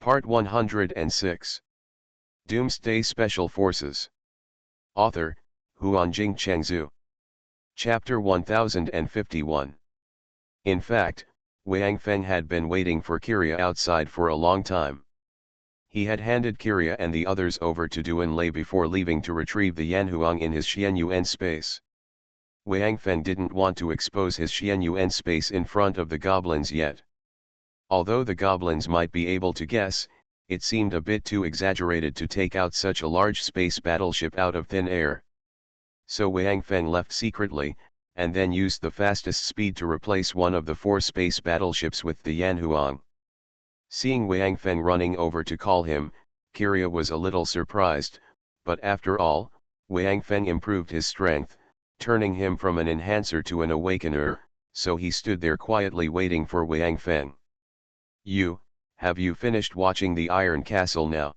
Part 106. Doomsday Special Forces. Author, Huanjing Chengzhu. Chapter 1051. In fact, Wang Feng had been waiting for Kiria outside for a long time. He had handed Kiria and the others over to Duan Lei before leaving to retrieve the Yanhuang in his Xianyuan space. Wang Feng didn't want to expose his Xianyuan space in front of the goblins yet. Although the goblins might be able to guess, it seemed a bit too exaggerated to take out such a large space battleship out of thin air. So Wang Feng left secretly, and then used the fastest speed to replace one of the 4 space battleships with the Yanhuang. Seeing Wang Feng running over to call him, Kiria was a little surprised, but after all, Wang Feng improved his strength, turning him from an enhancer to an awakener, so he stood there quietly waiting for Wang Feng. Have you finished watching the Iron Castle now?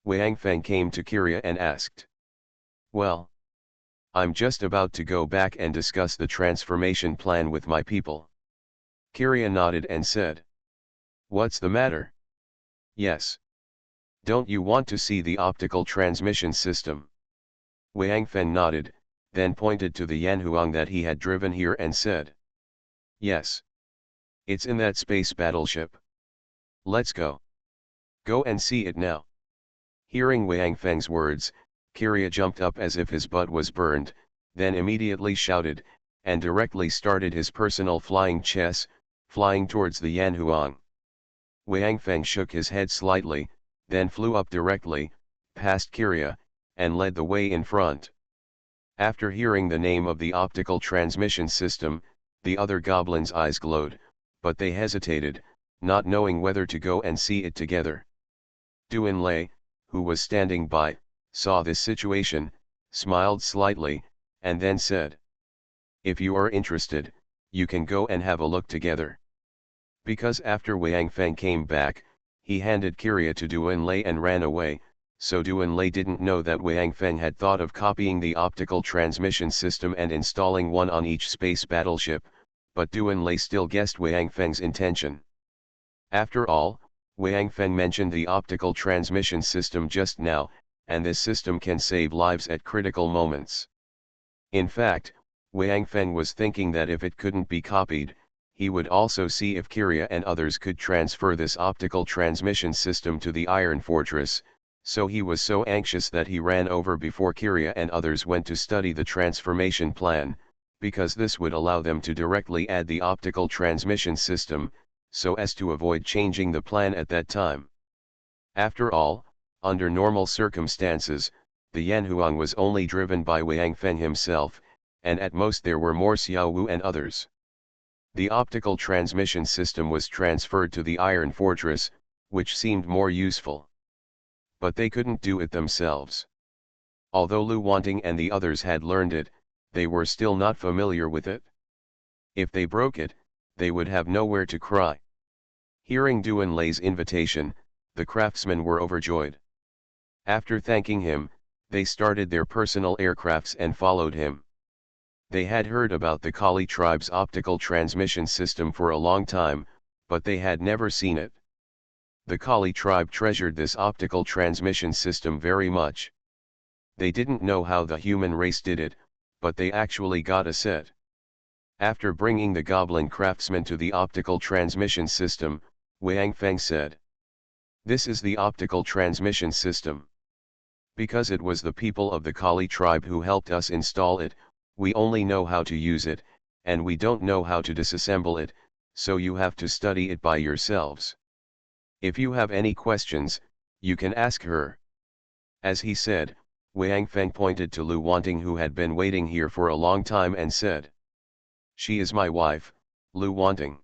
Wang Feng came to Kiria and asked. Well, I'm just about to go back and discuss the transformation plan with my people. Kiria nodded and said. What's the matter? Yes. Don't you want to see the optical transmission system? Wang Feng nodded, then pointed to the Yanhuang that he had driven here and said. Yes. It's in that space battleship. Let's go. Go and see it now. Hearing Wang Feng's words, Kiria jumped up as if his butt was burned, then immediately shouted, and directly started his personal flying chess, flying towards the Yanhuang. Wang Feng shook his head slightly, then flew up directly, past Kiria, and led the way in front. After hearing the name of the optical transmission system, the other goblins' eyes glowed, but they hesitated, not knowing whether to go and see it together. Duan Lei, who was standing by, saw this situation, smiled slightly, and then said. If you are interested, you can go and have a look together. Because after Wang Feng came back, he handed Kiria to Duan Lei and ran away, so Duan Lei didn't know that Wang Feng had thought of copying the optical transmission system and installing one on each space battleship, but Duan Lei still guessed Wang Feng's intention. After all, Wang Feng mentioned the optical transmission system just now, and this system can save lives at critical moments. In fact, Wang Feng was thinking that if it couldn't be copied, he would also see if Kiria and others could transfer this optical transmission system to the Iron Fortress, so he was so anxious that he ran over before Kiria and others went to study the transformation plan, because this would allow them to directly add the optical transmission system, so as to avoid changing the plan at that time. After all, under normal circumstances, the Yanhuang was only driven by Wang Feng himself, and at most there were more Xiao Wu and others. The optical transmission system was transferred to the Iron Fortress, which seemed more useful. But they couldn't do it themselves. Although Lu Wanting and the others had learned it, they were still not familiar with it. If they broke it, they would have nowhere to cry. Hearing Duan Lei's invitation, the craftsmen were overjoyed. After thanking him, they started their personal aircrafts and followed him. They had heard about the Kali tribe's optical transmission system for a long time, but they had never seen it. The Kali tribe treasured this optical transmission system very much. They didn't know how the human race did it, but they actually got a set. After bringing the goblin craftsmen to the optical transmission system, Wang Feng said. This is the optical transmission system. Because it was the people of the Kali tribe who helped us install it, we only know how to use it, and we don't know how to disassemble it, so you have to study it by yourselves. If you have any questions, you can ask her. As he said, Wang Feng pointed to Lu Wanting who had been waiting here for a long time and said. She is my wife, Lu Wanting.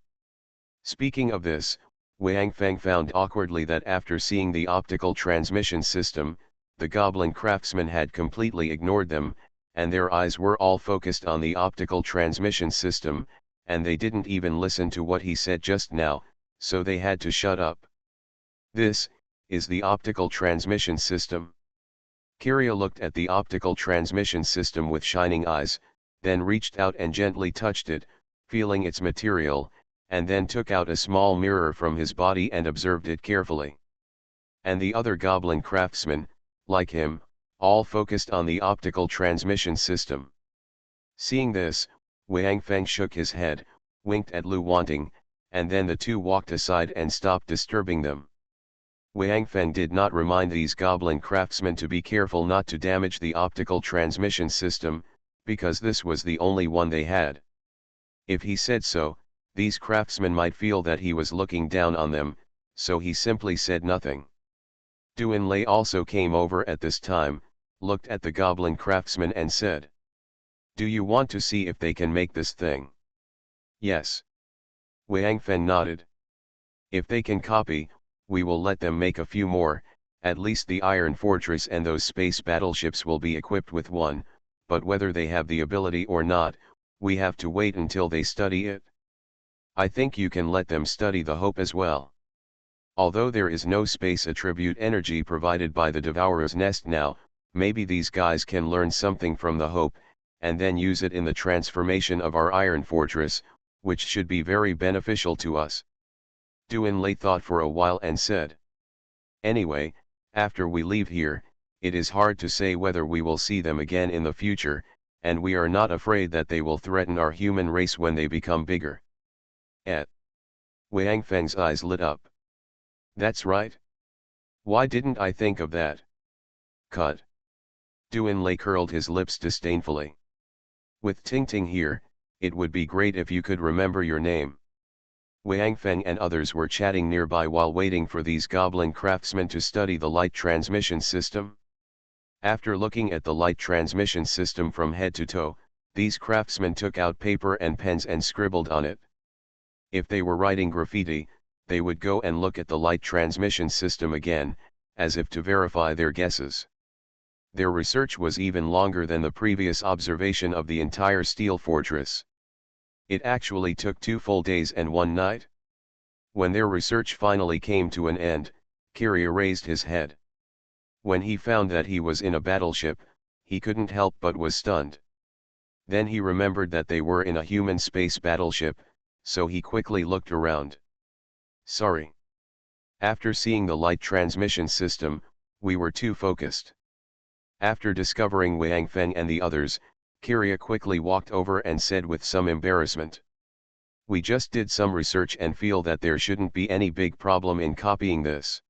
Speaking of this, Wang Feng found awkwardly that after seeing the optical transmission system, the goblin craftsmen had completely ignored them, and their eyes were all focused on the optical transmission system, and they didn't even listen to what he said just now, so they had to shut up. This is the optical transmission system. Kiria looked at the optical transmission system with shining eyes, then reached out and gently touched it, feeling its material, and then took out a small mirror from his body and observed it carefully. and the other goblin craftsmen, like him, all focused on the optical transmission system. Seeing this, Wang Feng shook his head, winked at Lu Wanting, and then the two walked aside and stopped disturbing them. Wang Feng did not remind these goblin craftsmen to be careful not to damage the optical transmission system, because this was the only one they had. If he said so, these craftsmen might feel that he was looking down on them, so he simply said nothing. Duan Lei also came over at this time, looked at the goblin craftsman and said, "Do you want to see if they can make this thing?" "Yes." Wang Feng nodded. "If they can copy, we will let them make a few more, at least the Iron Fortress and those space battleships will be equipped with one, but whether they have the ability or not, we have to wait until they study it. I think you can let them study the Hope as well. Although there is no space attribute energy provided by the Devourer's Nest now, maybe these guys can learn something from the Hope, and then use it in the transformation of our Iron Fortress, which should be very beneficial to us." Duan Lei thought for a while and said, "Anyway, after we leave here, it is hard to say whether we will see them again in the future, and we are not afraid that they will threaten our human race when they become bigger." Wang Feng's eyes lit up. "That's right. Why didn't I think of that? Cut." Duan Lei curled his lips disdainfully. "With Ting Ting here, it would be great if you could remember your name." Wang Feng and others were chatting nearby while waiting for these goblin craftsmen to study the light transmission system. After looking at the light transmission system from head to toe, these craftsmen took out paper and pens and scribbled on it. If they were writing graffiti, they would go and look at the light transmission system again, as if to verify their guesses. Their research was even longer than the previous observation of the entire steel fortress. It actually took 2 full days and 1 night. When their research finally came to an end, Kiria raised his head. When he found that he was in a battleship, he couldn't help but was stunned. Then he remembered that they were in a human space battleship, so he quickly looked around. "Sorry. After seeing the light transmission system, we were too focused." After discovering Wang Feng and the others, Kiria quickly walked over and said with some embarrassment, "We just did some research and feel that there shouldn't be any big problem in copying this.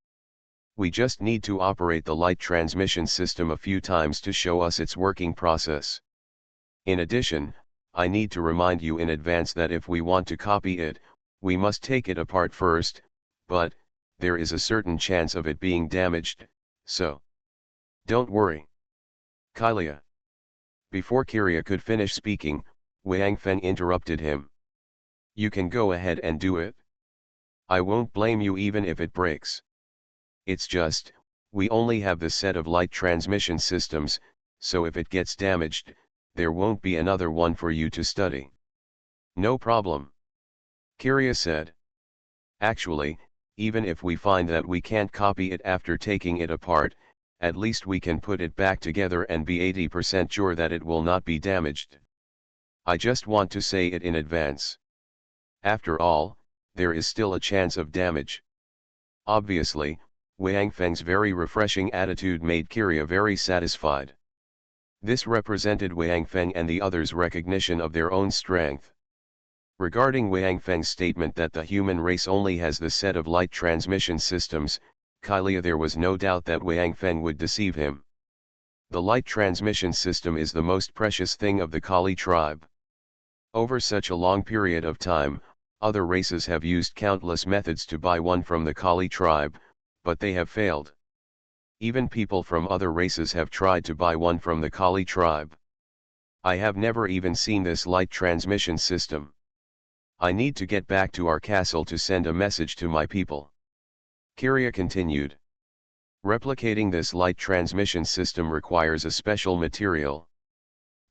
We just need to operate the light transmission system a few times to show us its working process. In addition, I need to remind you in advance that if we want to copy it, we must take it apart first, but there is a certain chance of it being damaged, so don't worry." "Kylia." Before Kiria could finish speaking, Wang Feng interrupted him. "You can go ahead and do it. I won't blame you even if it breaks. It's just, we only have the set of light transmission systems, so if it gets damaged, there won't be another one for you to study." "No problem," Kiria said. "Actually, even if we find that we can't copy it after taking it apart, at least we can put it back together and be 80% sure that it will not be damaged. I just want to say it in advance. After all, there is still a chance of damage." Obviously, Wang Feng's very refreshing attitude made Kiria very satisfied. This represented Wang Feng and the others' recognition of their own strength. Regarding Wang Feng's statement that the human race only has the set of light transmission systems, Kylia, there was no doubt that Wang Feng would deceive him. The light transmission system is the most precious thing of the Kali tribe. Over such a long period of time, other races have used countless methods to buy one from the Kali tribe, but they have failed. Even people from other races have tried to buy one from the Kali tribe. I have never even seen this light transmission system. I need to get back to our castle to send a message to my people." Kiria continued. "Replicating this light transmission system requires a special material.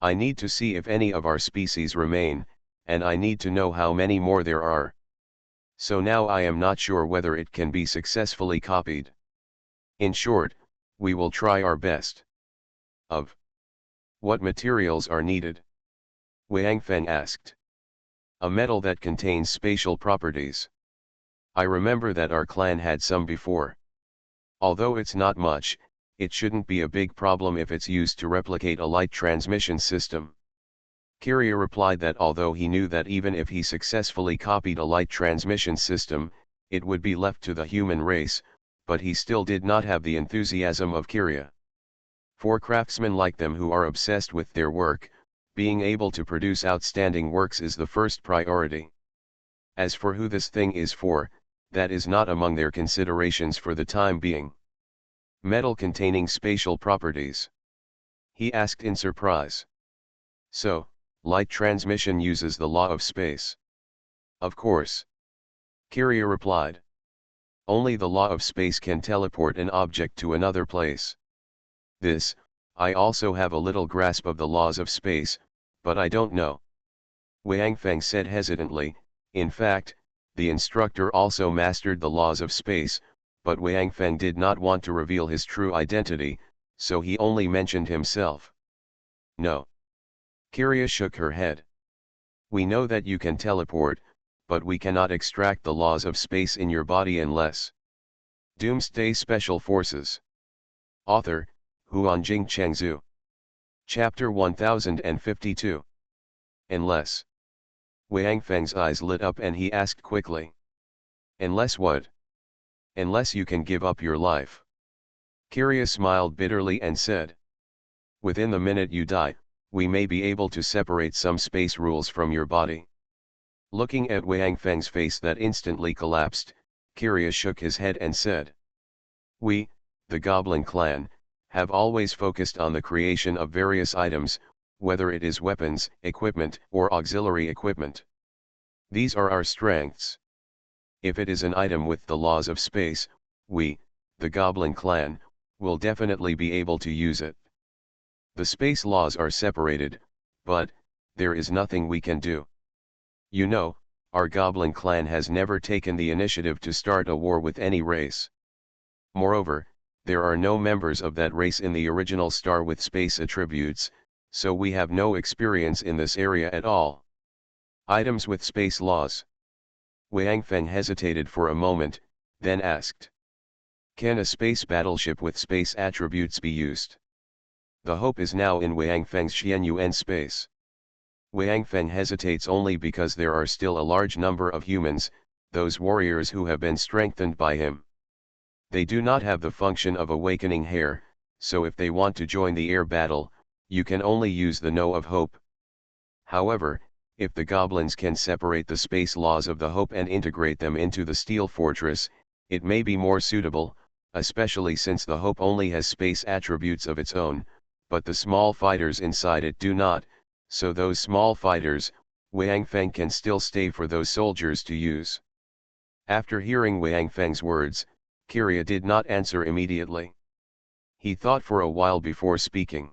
I need to see if any of our species remain, and I need to know how many more there are. So now I am not sure whether it can be successfully copied. In short, we will try our best." "Of what materials are needed?" Wang Feng asked. "A metal that contains spatial properties. I remember that our clan had some before." Although it's not much, it shouldn't be a big problem if it's used to replicate a light transmission system. Kyria replied that although he knew that even if he successfully copied a light transmission system, it would be left to the human race, but he still did not have the enthusiasm of Kyria. For craftsmen like them who are obsessed with their work, being able to produce outstanding works is the first priority. As for who this thing is for, that is not among their considerations for the time being. Metal containing spatial properties? He asked in surprise. So, light transmission uses the law of space? Of course. Kyria replied. Only the law of space can teleport an object to another place. This, I also have a little grasp of the laws of space, but I don't know. Wang Feng said hesitantly. In fact, the instructor also mastered the laws of space, but Wang Feng did not want to reveal his true identity, so he only mentioned himself. No. Kyria shook her head. We know that you can teleport, but we cannot extract the laws of space in your body unless. Doomsday Special Forces. Author, Huanjing Chengzhu. Chapter 1052. Unless. Wang Feng's eyes lit up and he asked quickly. Unless what? Unless you can give up your life. Kyria smiled bitterly and said. Within the minute you die, we may be able to separate some space rules from your body. Looking at Wang Feng's face that instantly collapsed, Kyria shook his head and said. We, the Goblin clan, have always focused on the creation of various items, whether it is weapons, equipment, or auxiliary equipment. These are our strengths. If it is an item with the laws of space, we, the Goblin clan, will definitely be able to use it. The space laws are separated, but, there is nothing we can do. You know, our Goblin clan has never taken the initiative to start a war with any race. Moreover, there are no members of that race in the original star with space attributes, so we have no experience in this area at all. Items with space laws. Wang Feng hesitated for a moment, then asked. Can a space battleship with space attributes be used? The hope is now in Wang Feng's Xianyuan space. Wang Feng hesitates only because there are still a large number of humans, those warriors who have been strengthened by him. They do not have the function of awakening hair, so if they want to join the air battle, you can only use the No of Hope. However, if the goblins can separate the space laws of the Hope and integrate them into the Steel Fortress, it may be more suitable, especially since the Hope only has space attributes of its own, but the small fighters inside it do not, so those small fighters, Wang Feng can still stay for those soldiers to use. After hearing Wang Feng's words, Kyria did not answer immediately. He thought for a while before speaking.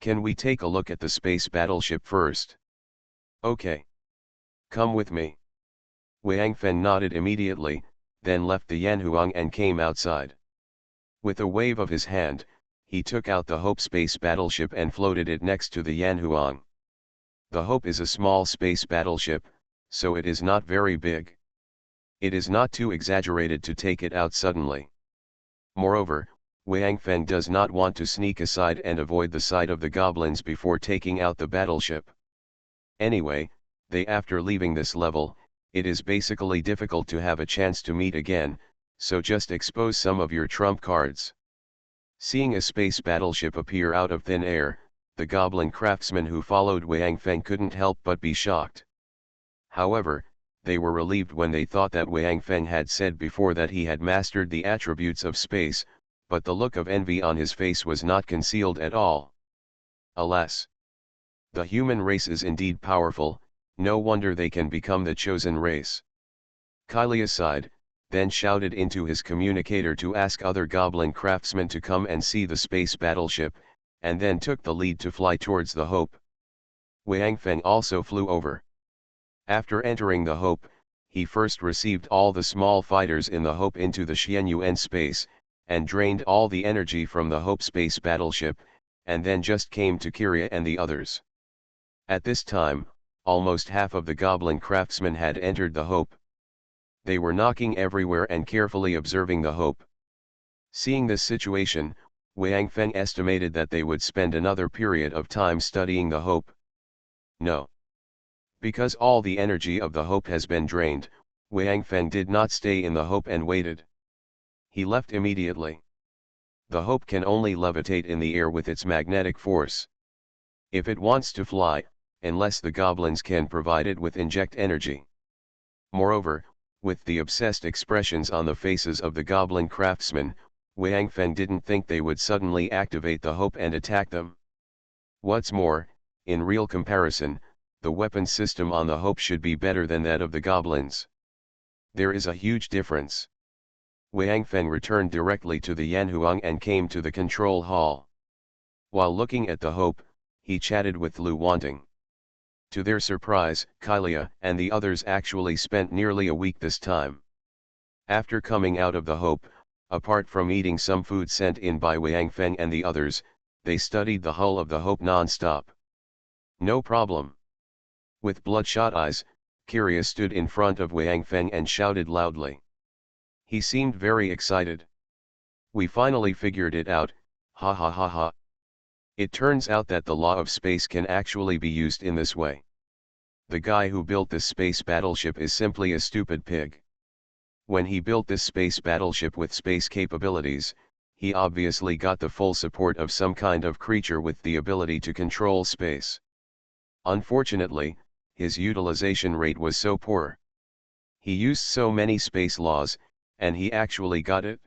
Can we take a look at the space battleship first? Okay. Come with me. Wang Feng nodded immediately, then left the Yanhuang and came outside. With a wave of his hand, he took out the Hope space battleship and floated it next to the Yanhuang. The Hope is a small space battleship, so it is not very big. It is not too exaggerated to take it out suddenly. Moreover, Wang Feng does not want to sneak aside and avoid the sight of the goblins before taking out the battleship. Anyway, after leaving this level, it is basically difficult to have a chance to meet again, so just expose some of your trump cards. Seeing a space battleship appear out of thin air, the goblin craftsmen who followed Wang Feng couldn't help but be shocked. However, they were relieved when they thought that Wang Feng had said before that he had mastered the attributes of space, but the look of envy on his face was not concealed at all. Alas! The human race is indeed powerful, no wonder they can become the chosen race. Kylia sighed, then shouted into his communicator to ask other goblin craftsmen to come and see the space battleship, and then took the lead to fly towards the Hope. Wang Feng also flew over. After entering the Hope, he first received all the small fighters in the Hope into the Xianyuan space, and drained all the energy from the Hope space battleship, and then just came to Kyria and the others. At this time, almost half of the goblin craftsmen had entered the Hope. They were knocking everywhere and carefully observing the Hope. Seeing this situation, Wang Feng estimated that they would spend another period of time studying the Hope. No. Because all the energy of the Hope has been drained, Wang Feng did not stay in the Hope and waited. He left immediately. The Hope can only levitate in the air with its magnetic force. If it wants to fly, unless the goblins can provide it with inject energy. Moreover, with the obsessed expressions on the faces of the goblin craftsmen, Wang Feng didn't think they would suddenly activate the Hope and attack them. What's more, in real comparison, the weapon system on the Hope should be better than that of the goblins. There is a huge difference. Wang Feng returned directly to the Yanhuang and came to the control hall. While looking at the Hope, he chatted with Lu Wanting. To their surprise, Kylia and the others actually spent nearly a week this time. After coming out of the Hope, apart from eating some food sent in by Wang Feng and the others, they studied the hull of the Hope non-stop. No problem. With bloodshot eyes, Kyria stood in front of Wang Feng and shouted loudly. He seemed very excited. We finally figured it out, ha ha ha ha. It turns out that the law of space can actually be used in this way. The guy who built this space battleship is simply a stupid pig. When he built this space battleship with space capabilities, he obviously got the full support of some kind of creature with the ability to control space. Unfortunately, his utilization rate was so poor. He used so many space laws, and he actually got it.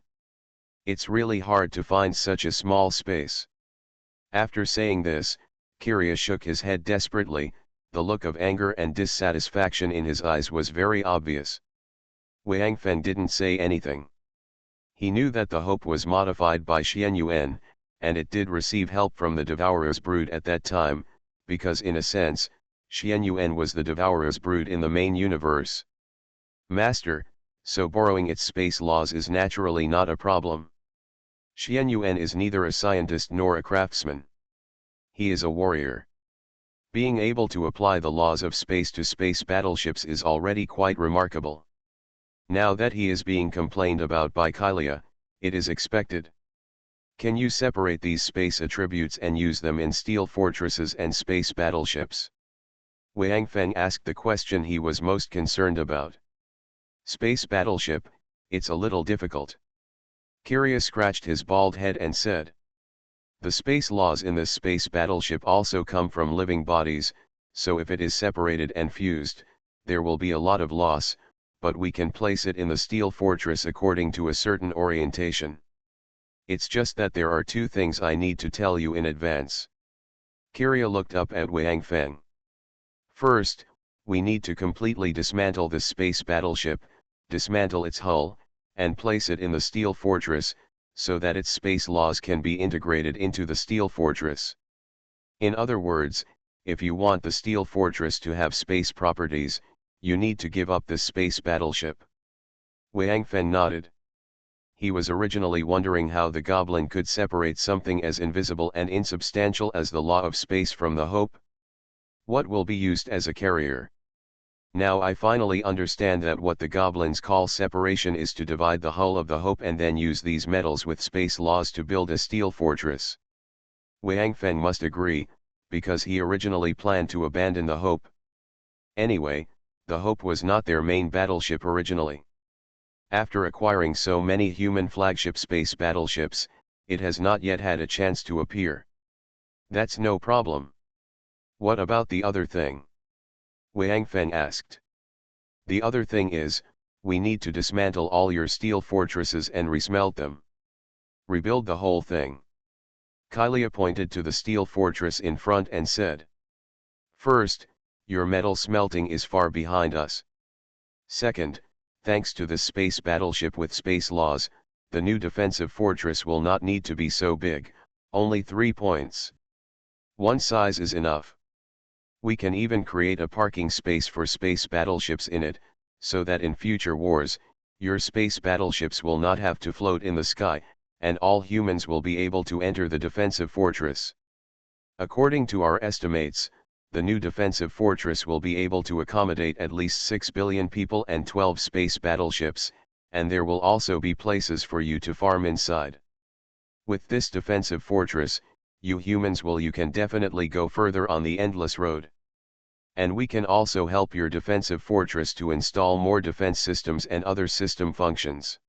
It's really hard to find such a small space. After saying this, Kyria shook his head desperately. The look of anger and dissatisfaction in his eyes was very obvious. Wang Feng didn't say anything. He knew that the Hope was modified by Xian Yuan, and it did receive help from the Devourer's brood at that time, because in a sense, Xian Yuan was the Devourer's brood in the main universe. Master, so borrowing its space laws is naturally not a problem. Xian Yuan is neither a scientist nor a craftsman. He is a warrior. Being able to apply the laws of space to space battleships is already quite remarkable. Now that he is being complained about by Kylia, it is expected. Can you separate these space attributes and use them in steel fortresses and space battleships? Wang Feng asked the question he was most concerned about. Space battleship, it's a little difficult. Kyria scratched his bald head and said. The space laws in this space battleship also come from living bodies, so if it is separated and fused, there will be a lot of loss, but we can place it in the steel fortress according to a certain orientation. It's just that there are two things I need to tell you in advance. Kyria looked up at Wang Feng. First, we need to completely dismantle this space battleship, dismantle its hull, and place it in the steel fortress, so that its space laws can be integrated into the steel fortress. In other words, if you want the steel fortress to have space properties, you need to give up this space battleship. Wang Feng nodded. He was originally wondering how the goblin could separate something as invisible and insubstantial as the law of space from the Hope. What will be used as a carrier? Now I finally understand that what the goblins call separation is to divide the hull of the Hope and then use these metals with space laws to build a steel fortress. Wang Feng must agree, because he originally planned to abandon the Hope. Anyway, the Hope was not their main battleship originally. After acquiring so many human flagship space battleships, it has not yet had a chance to appear. That's no problem. What about the other thing? Wang Feng asked. The other thing is, we need to dismantle all your steel fortresses and resmelt them. Rebuild the whole thing. Kylia pointed to the steel fortress in front and said. First, your metal smelting is far behind us. Second, thanks to this space battleship with space laws, the new defensive fortress will not need to be so big, only 3 points. One size is enough. We can even create a parking space for space battleships in it, so that in future wars, your space battleships will not have to float in the sky, and all humans will be able to enter the defensive fortress. According to our estimates, the new defensive fortress will be able to accommodate at least 6 billion people and 12 space battleships, and there will also be places for you to farm inside. With this defensive fortress, you humans you can definitely go further on the endless road. And we can also help your defensive fortress to install more defense systems and other system functions.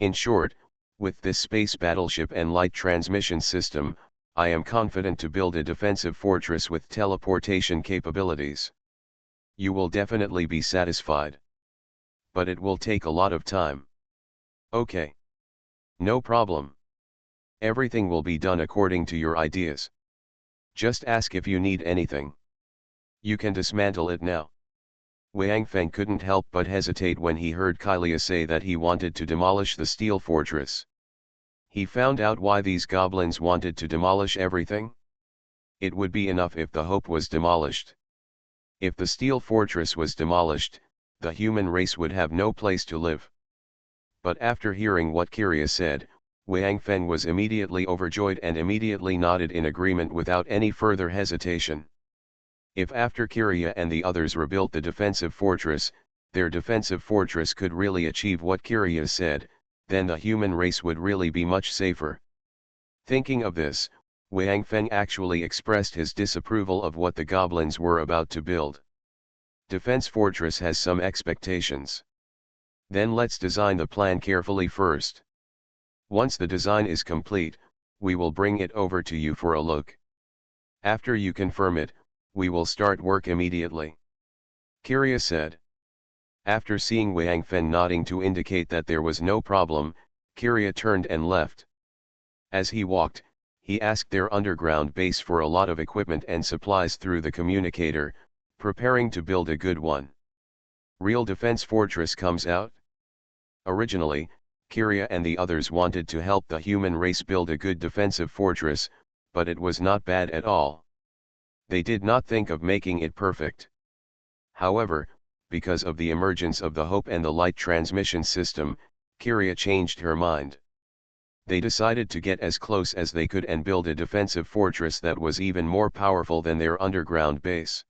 In short, with this space battleship and light transmission system, I am confident to build a defensive fortress with teleportation capabilities. You will definitely be satisfied. But it will take a lot of time. Okay. No problem. Everything will be done according to your ideas. Just ask if you need anything. You can dismantle it now. Wang Feng couldn't help but hesitate when he heard Kylia say that he wanted to demolish the steel fortress. He found out why these goblins wanted to demolish everything. It would be enough if the hope was demolished. If the steel fortress was demolished, the human race would have no place to live. But after hearing what Kyria said, Wang Feng was immediately overjoyed and immediately nodded in agreement without any further hesitation. If after Kyria and the others rebuilt the defensive fortress, their defensive fortress could really achieve what Kyria said, then the human race would really be much safer. Thinking of this, Wang Feng actually expressed his disapproval of what the goblins were about to build. Defense fortress has some expectations. Then let's design the plan carefully first. Once the design is complete, we will bring it over to you for a look. After you confirm it, we will start work immediately. Kyria said. After seeing Wang Feng nodding to indicate that there was no problem, Kyria turned and left. As he walked, he asked their underground base for a lot of equipment and supplies through the communicator, preparing to build a good one. Real defense fortress comes out. Originally, Kyria and the others wanted to help the human race build a good defensive fortress, but it was not bad at all. They did not think of making it perfect. However, because of the emergence of the Hope and the light transmission system, Kyria changed her mind. They decided to get as close as they could and build a defensive fortress that was even more powerful than their underground base.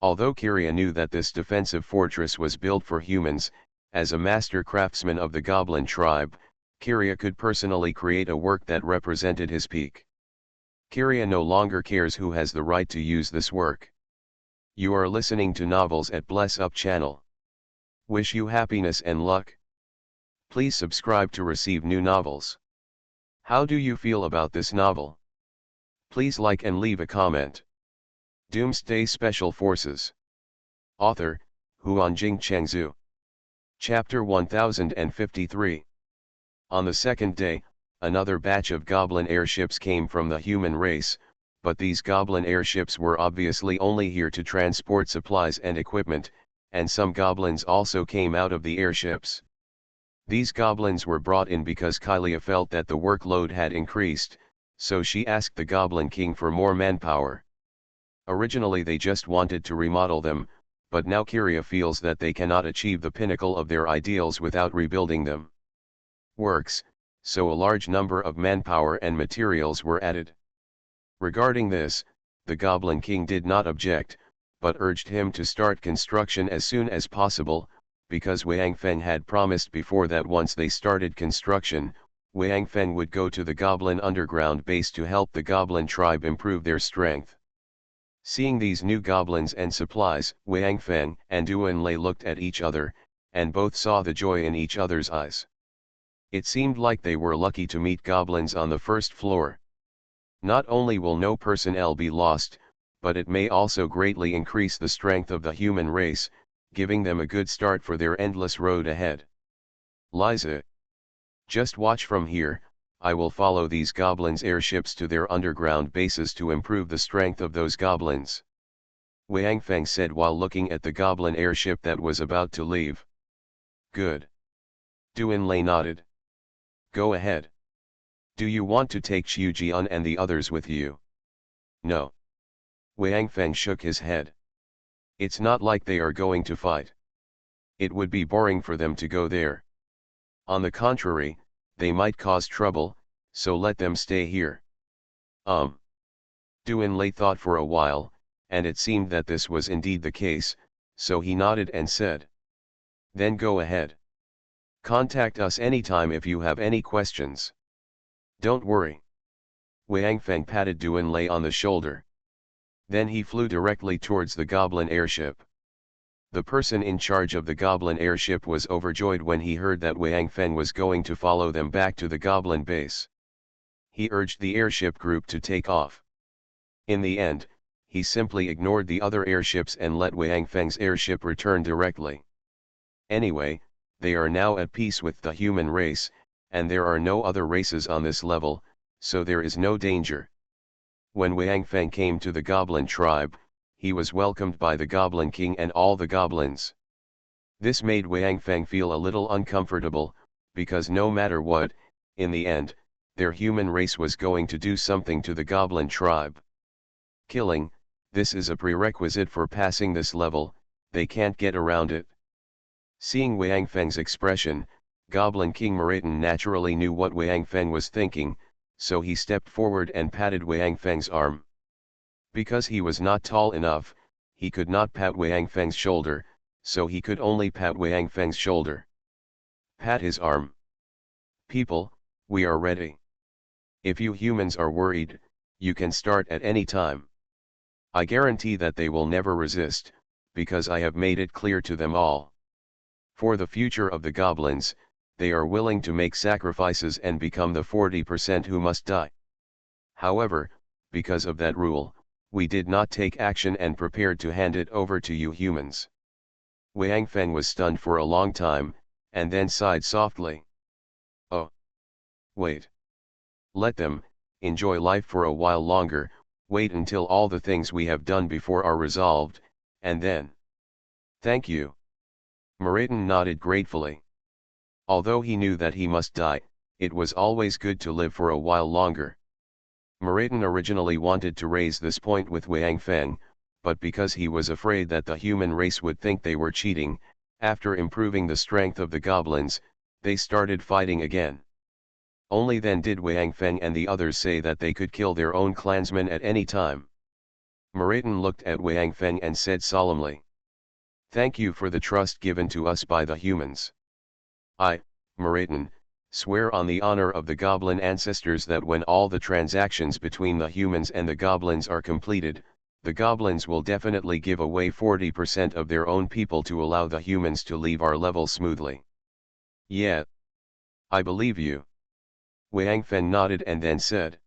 Although Kyria knew that this defensive fortress was built for humans, as a master craftsman of the Goblin tribe, Kyria could personally create a work that represented his peak. Kyria no longer cares who has the right to use this work. You are listening to Novels at Bless Up channel. Wish you happiness and luck. Please subscribe to receive new novels. How do you feel about this novel? Please like and leave a comment. Doomsday Special Forces. Author, Huanjing Chengzhu. Chapter 1053. On the second day, another batch of goblin airships came from the human race, but these goblin airships were obviously only here to transport supplies and equipment, and some goblins also came out of the airships. These goblins were brought in because Kylia felt that the workload had increased, so she asked the Goblin King for more manpower. Originally they just wanted to remodel them, but now Kyria feels that they cannot achieve the pinnacle of their ideals without rebuilding them. Works, so a large number of manpower and materials were added. Regarding this, the Goblin King did not object, but urged him to start construction as soon as possible, because Wang Feng had promised before that once they started construction, Wang Feng would go to the Goblin underground base to help the Goblin tribe improve their strength. Seeing these new goblins and supplies, Wang Feng and Duan Lei looked at each other, and both saw the joy in each other's eyes. It seemed like they were lucky to meet goblins on the first floor. Not only will no personnel be lost, but it may also greatly increase the strength of the human race, giving them a good start for their endless road ahead. Liza. Just watch from here, I will follow these goblins' airships to their underground bases to improve the strength of those goblins. Wang Feng said while looking at the goblin airship that was about to leave. Good. Duan Lei nodded. Go ahead. Do you want to take Xiu Jian and the others with you? No. Wang Feng shook his head. It's not like they are going to fight. It would be boring for them to go there. On the contrary, they might cause trouble, so let them stay here. Duan Lei thought for a while, and it seemed that this was indeed the case, so he nodded and said. Then go ahead. Contact us anytime if you have any questions. Don't worry. Wang Feng patted Duan Lei on the shoulder. Then he flew directly towards the goblin airship. The person in charge of the goblin airship was overjoyed when he heard that Wang Feng was going to follow them back to the goblin base. He urged the airship group to take off. In the end, he simply ignored the other airships and let Wang Feng's airship return directly. Anyway, they are now at peace with the human race, and there are no other races on this level, so there is no danger. When Wang Feng came to the goblin tribe, he was welcomed by the Goblin King and all the goblins. This made Wang Feng feel a little uncomfortable, because no matter what, in the end, their human race was going to do something to the goblin tribe. Killing, this is a prerequisite for passing this level, they can't get around it. Seeing Wang Feng's expression, Goblin King Maraton naturally knew what Wang Feng was thinking, so he stepped forward and patted Wang Feng's arm. Because he was not tall enough, he could not pat Wang Feng's shoulder, so he could only pat Wang Feng's shoulder. Pat his arm. People, we are ready. If you humans are worried, you can start at any time. I guarantee that they will never resist, because I have made it clear to them all. For the future of the goblins, they are willing to make sacrifices and become the 40% who must die. However, because of that rule, we did not take action and prepared to hand it over to you humans. Wang Feng was stunned for a long time, and then sighed softly. Oh. Wait. Let them enjoy life for a while longer, wait until all the things we have done before are resolved, and then. Thank you. Maraton nodded gratefully. Although he knew that he must die, it was always good to live for a while longer. Maraton originally wanted to raise this point with Wang Feng, but because he was afraid that the human race would think they were cheating, after improving the strength of the goblins, they started fighting again. Only then did Wang Feng and the others say that they could kill their own clansmen at any time. Maraton looked at Wang Feng and said solemnly, "Thank you for the trust given to us by the humans. I, Maraton, swear on the honor of the goblin ancestors that when all the transactions between the humans and the goblins are completed, the goblins will definitely give away 40% of their own people to allow the humans to leave our level smoothly." "Yeah. I believe you." Wang Feng nodded and then said,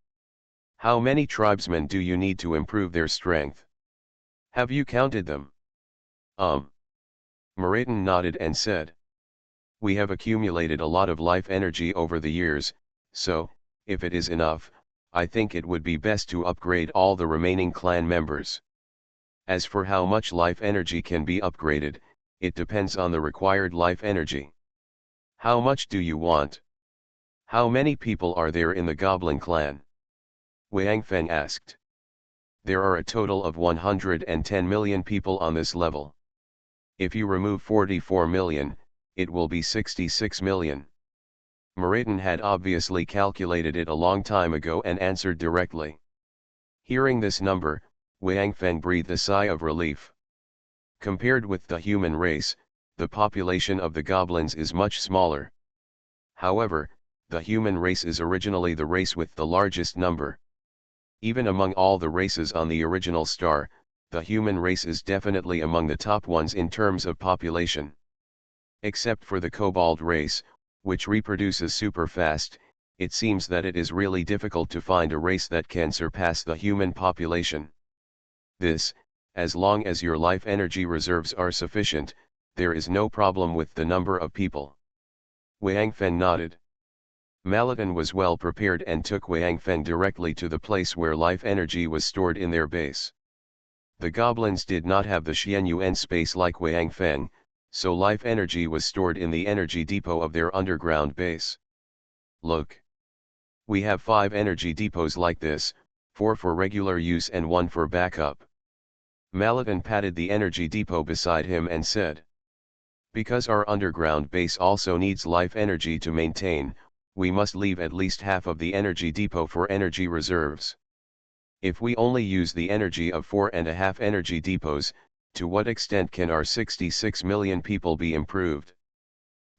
"How many tribesmen do you need to improve their strength? Have you counted them?" Maraton nodded and said, "We have accumulated a lot of life energy over the years, so, if it is enough, I think it would be best to upgrade all the remaining clan members. As for how much life energy can be upgraded, it depends on the required life energy. How much do you want? How many people are there in the Goblin clan?" Wang Feng asked. "There are a total of 110 million people on this level. If you remove 44 million, it will be 66 million. Maraton had obviously calculated it a long time ago and answered directly. Hearing this number, Wang Feng breathed a sigh of relief. Compared with the human race, the population of the goblins is much smaller. However, the human race is originally the race with the largest number. Even among all the races on the original star, the human race is definitely among the top ones in terms of population. Except for the kobold race, which reproduces super fast, it seems that it is really difficult to find a race that can surpass the human population. This, as long as your life energy reserves are sufficient, there is no problem with the number of people." Wang Feng nodded. Malaton was well prepared and took Wang Feng directly to the place where life energy was stored in their base. The goblins did not have the Xianyuan space like Wang Feng, so life energy was stored in the energy depot of their underground base. "Look. We have 5 energy depots like this, 4 for regular use and 1 for backup." Malaton patted the energy depot beside him and said, "Because our underground base also needs life energy to maintain, we must leave at least half of the energy depot for energy reserves. If we only use the energy of 4.5 energy depots, to what extent can our 66 million people be improved?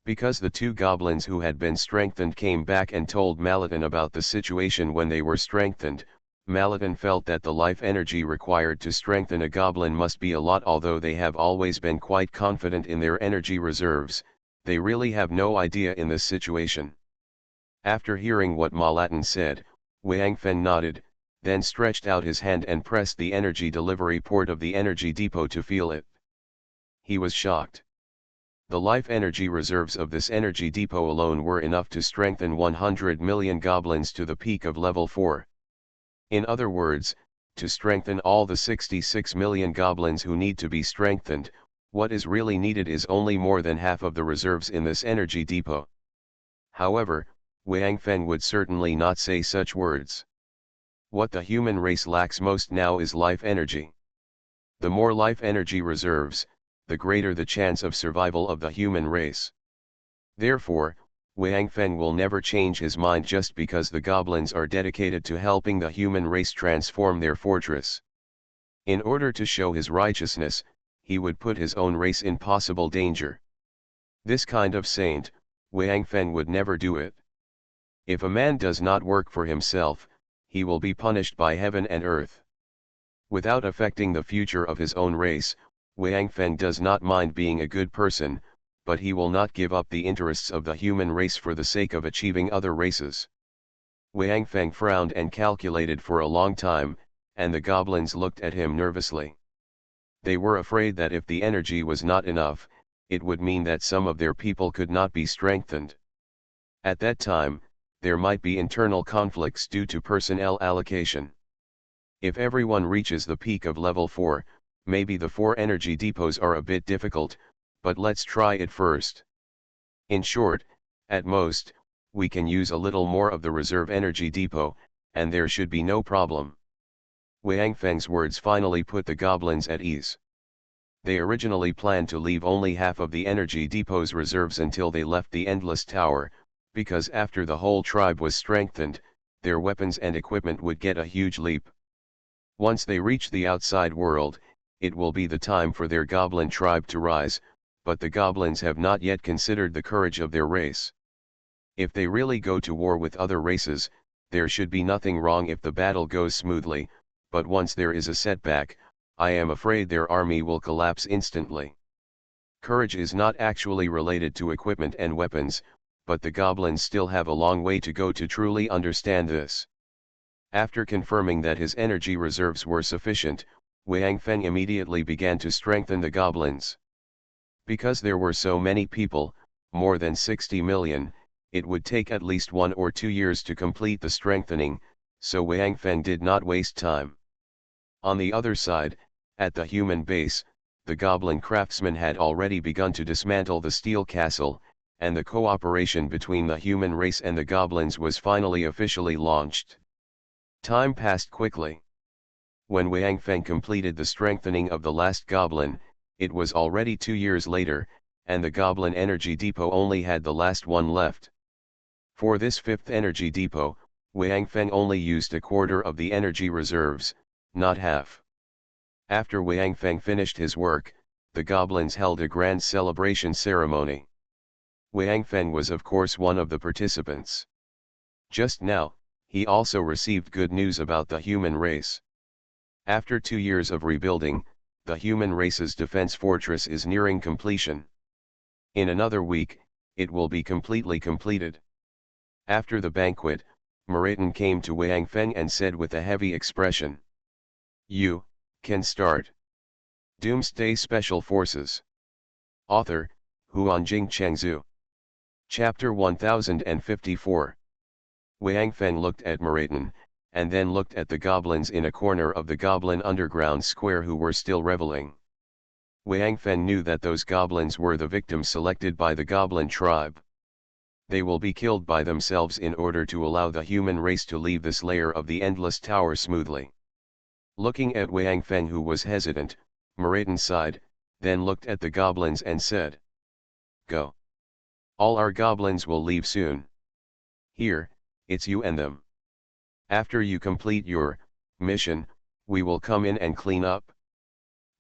Because the two goblins who had been strengthened came back and told Malaton about the situation when they were strengthened, Malaton felt that the life energy required to strengthen a goblin must be a lot. Although they have always been quite confident in their energy reserves, they really have no idea in this situation. After hearing what Malaton said, Wang Feng nodded, then stretched out his hand and pressed the energy delivery port of the energy depot to feel it. He was shocked. The life energy reserves of this energy depot alone were enough to strengthen 100 million goblins to the peak of level 4. In other words, to strengthen all the 66 million goblins who need to be strengthened, what is really needed is only more than half of the reserves in this energy depot. However, Wang Feng would certainly not say such words. What the human race lacks most now is life energy. The more life energy reserves, the greater the chance of survival of the human race. Therefore, Wang Feng will never change his mind just because the goblins are dedicated to helping the human race transform their fortress. In order to show his righteousness, he would put his own race in possible danger. This kind of saint, Wang Feng would never do it. If a man does not work for himself, he will be punished by heaven and earth. Without affecting the future of his own race, Wang Feng does not mind being a good person, but he will not give up the interests of the human race for the sake of achieving other races. Wang Feng frowned and calculated for a long time, and the goblins looked at him nervously. They were afraid that if the energy was not enough, it would mean that some of their people could not be strengthened. At that time, there might be internal conflicts due to personnel allocation. If everyone reaches the peak of level 4, maybe the 4 energy depots are a bit difficult, but let's try it first. In short, at most, we can use a little more of the reserve energy depot, and there should be no problem. Wang Feng's words finally put the goblins at ease. They originally planned to leave only half of the energy depot's reserves until they left the Endless Tower, because after the whole tribe was strengthened, their weapons and equipment would get a huge leap. Once they reach the outside world, it will be the time for their goblin tribe to rise, but the goblins have not yet considered the courage of their race. If they really go to war with other races, there should be nothing wrong if the battle goes smoothly, but once there is a setback, I am afraid their army will collapse instantly. Courage is not actually related to equipment and weapons, but the goblins still have a long way to go to truly understand this. After confirming that his energy reserves were sufficient, Wang Feng immediately began to strengthen the goblins. Because there were so many people, more than 60 million, it would take at least 1 or 2 years to complete the strengthening, so Wang Feng did not waste time. On the other side, at the human base, the goblin craftsmen had already begun to dismantle the steel castle, and the cooperation between the human race and the goblins was finally officially launched. Time passed quickly. When Wang Feng completed the strengthening of the last goblin, it was already 2 years later, and the goblin energy depot only had the last one left. For this 5th energy depot, Wang Feng only used a quarter of the energy reserves, not half. After Wang Feng finished his work, the goblins held a grand celebration ceremony. Wang Feng was of course one of the participants. Just now, he also received good news about the human race. After 2 years of rebuilding, the human race's defense fortress is nearing completion. In another week, it will be completely completed. After the banquet, Maraton came to Wang Feng and said with a heavy expression, "You can start." Doomsday Special Forces. Author, Huanjing Chengzhu. Chapter 1054. Wang Feng looked at Maraton, and then looked at the goblins in a corner of the goblin underground square who were still reveling. Wang Feng knew that those goblins were the victims selected by the goblin tribe. They will be killed by themselves in order to allow the human race to leave this layer of the Endless Tower smoothly. Looking at Wang Feng, who was hesitant, Maraton sighed, then looked at the goblins and said, "Go. All our goblins will leave soon. Here, it's you and them. After you complete your mission, we will come in and clean up.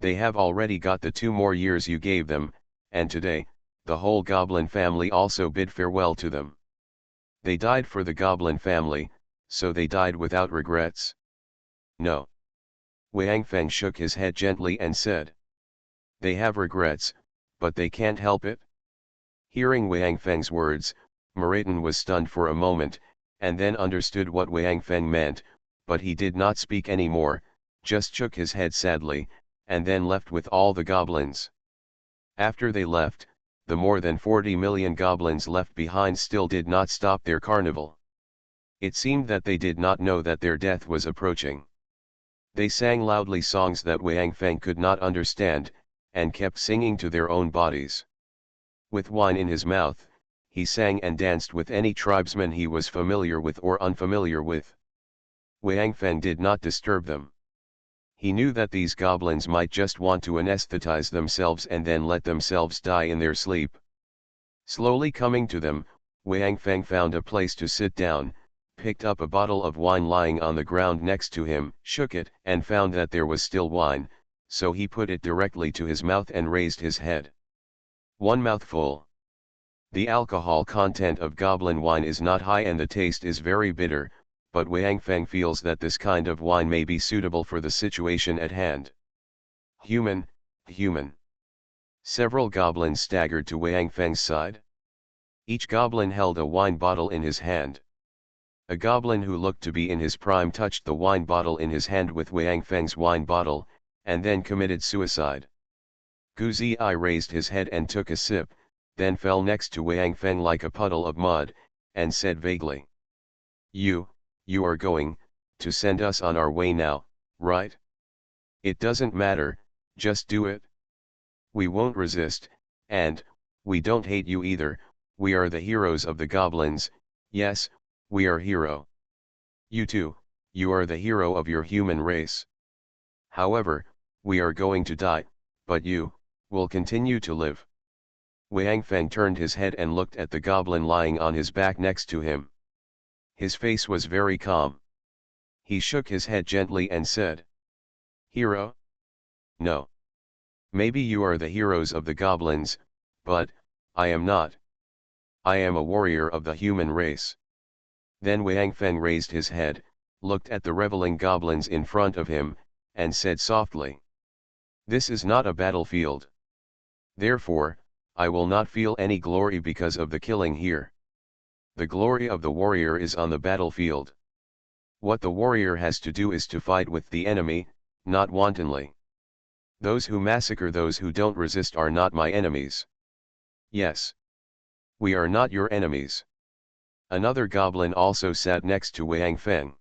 They have already got the 2 more years you gave them, and today, the whole goblin family also bid farewell to them. They died for the goblin family, so they died without regrets? No. Wang Feng shook his head gently and said. They have regrets, but they can't help it. Hearing Wang Feng's words, Maraton was stunned for a moment, and then understood what Wang Feng meant, but he did not speak any more, just shook his head sadly, and then left with all the goblins. After they left, the more than 40 million goblins left behind still did not stop their carnival. It seemed that they did not know that their death was approaching. They sang loudly songs that Wang Feng could not understand, and kept singing to their own bodies. With wine in his mouth, he sang and danced with any tribesman he was familiar with or unfamiliar with. Wang Feng did not disturb them. He knew that these goblins might just want to anesthetize themselves and then let themselves die in their sleep. Slowly coming to them, Wang Feng found a place to sit down, picked up a bottle of wine lying on the ground next to him, shook it, and found that there was still wine, so he put it directly to his mouth and raised his head. One mouthful. The alcohol content of goblin wine is not high and the taste is very bitter, but Wang Feng feels that this kind of wine may be suitable for the situation at hand. Human, human. Several goblins staggered to Wang Feng's side. Each goblin held a wine bottle in his hand. A goblin who looked to be in his prime touched the wine bottle in his hand with Wang Feng's wine bottle, and then committed suicide. Gu Zhi raised his head and took a sip, then fell next to Wang Feng like a puddle of mud, and said vaguely. You are going to send us on our way now, right? It doesn't matter, just do it. We won't resist, and we don't hate you either. We are the heroes of the goblins. Yes, we are hero. You too, you are the hero of your human race. However, we are going to die, but you will continue to live. Wang Feng turned his head and looked at the goblin lying on his back next to him. His face was very calm. He shook his head gently and said. Hero? No. Maybe you are the heroes of the goblins, but I am not. I am a warrior of the human race. Then Wang Feng raised his head, looked at the reveling goblins in front of him, and said softly. This is not a battlefield. Therefore, I will not feel any glory because of the killing here. The glory of the warrior is on the battlefield. What the warrior has to do is to fight with the enemy, not wantonly. Those who massacre those who don't resist are not my enemies. Yes. We are not your enemies. Another goblin also sat next to Wang Feng.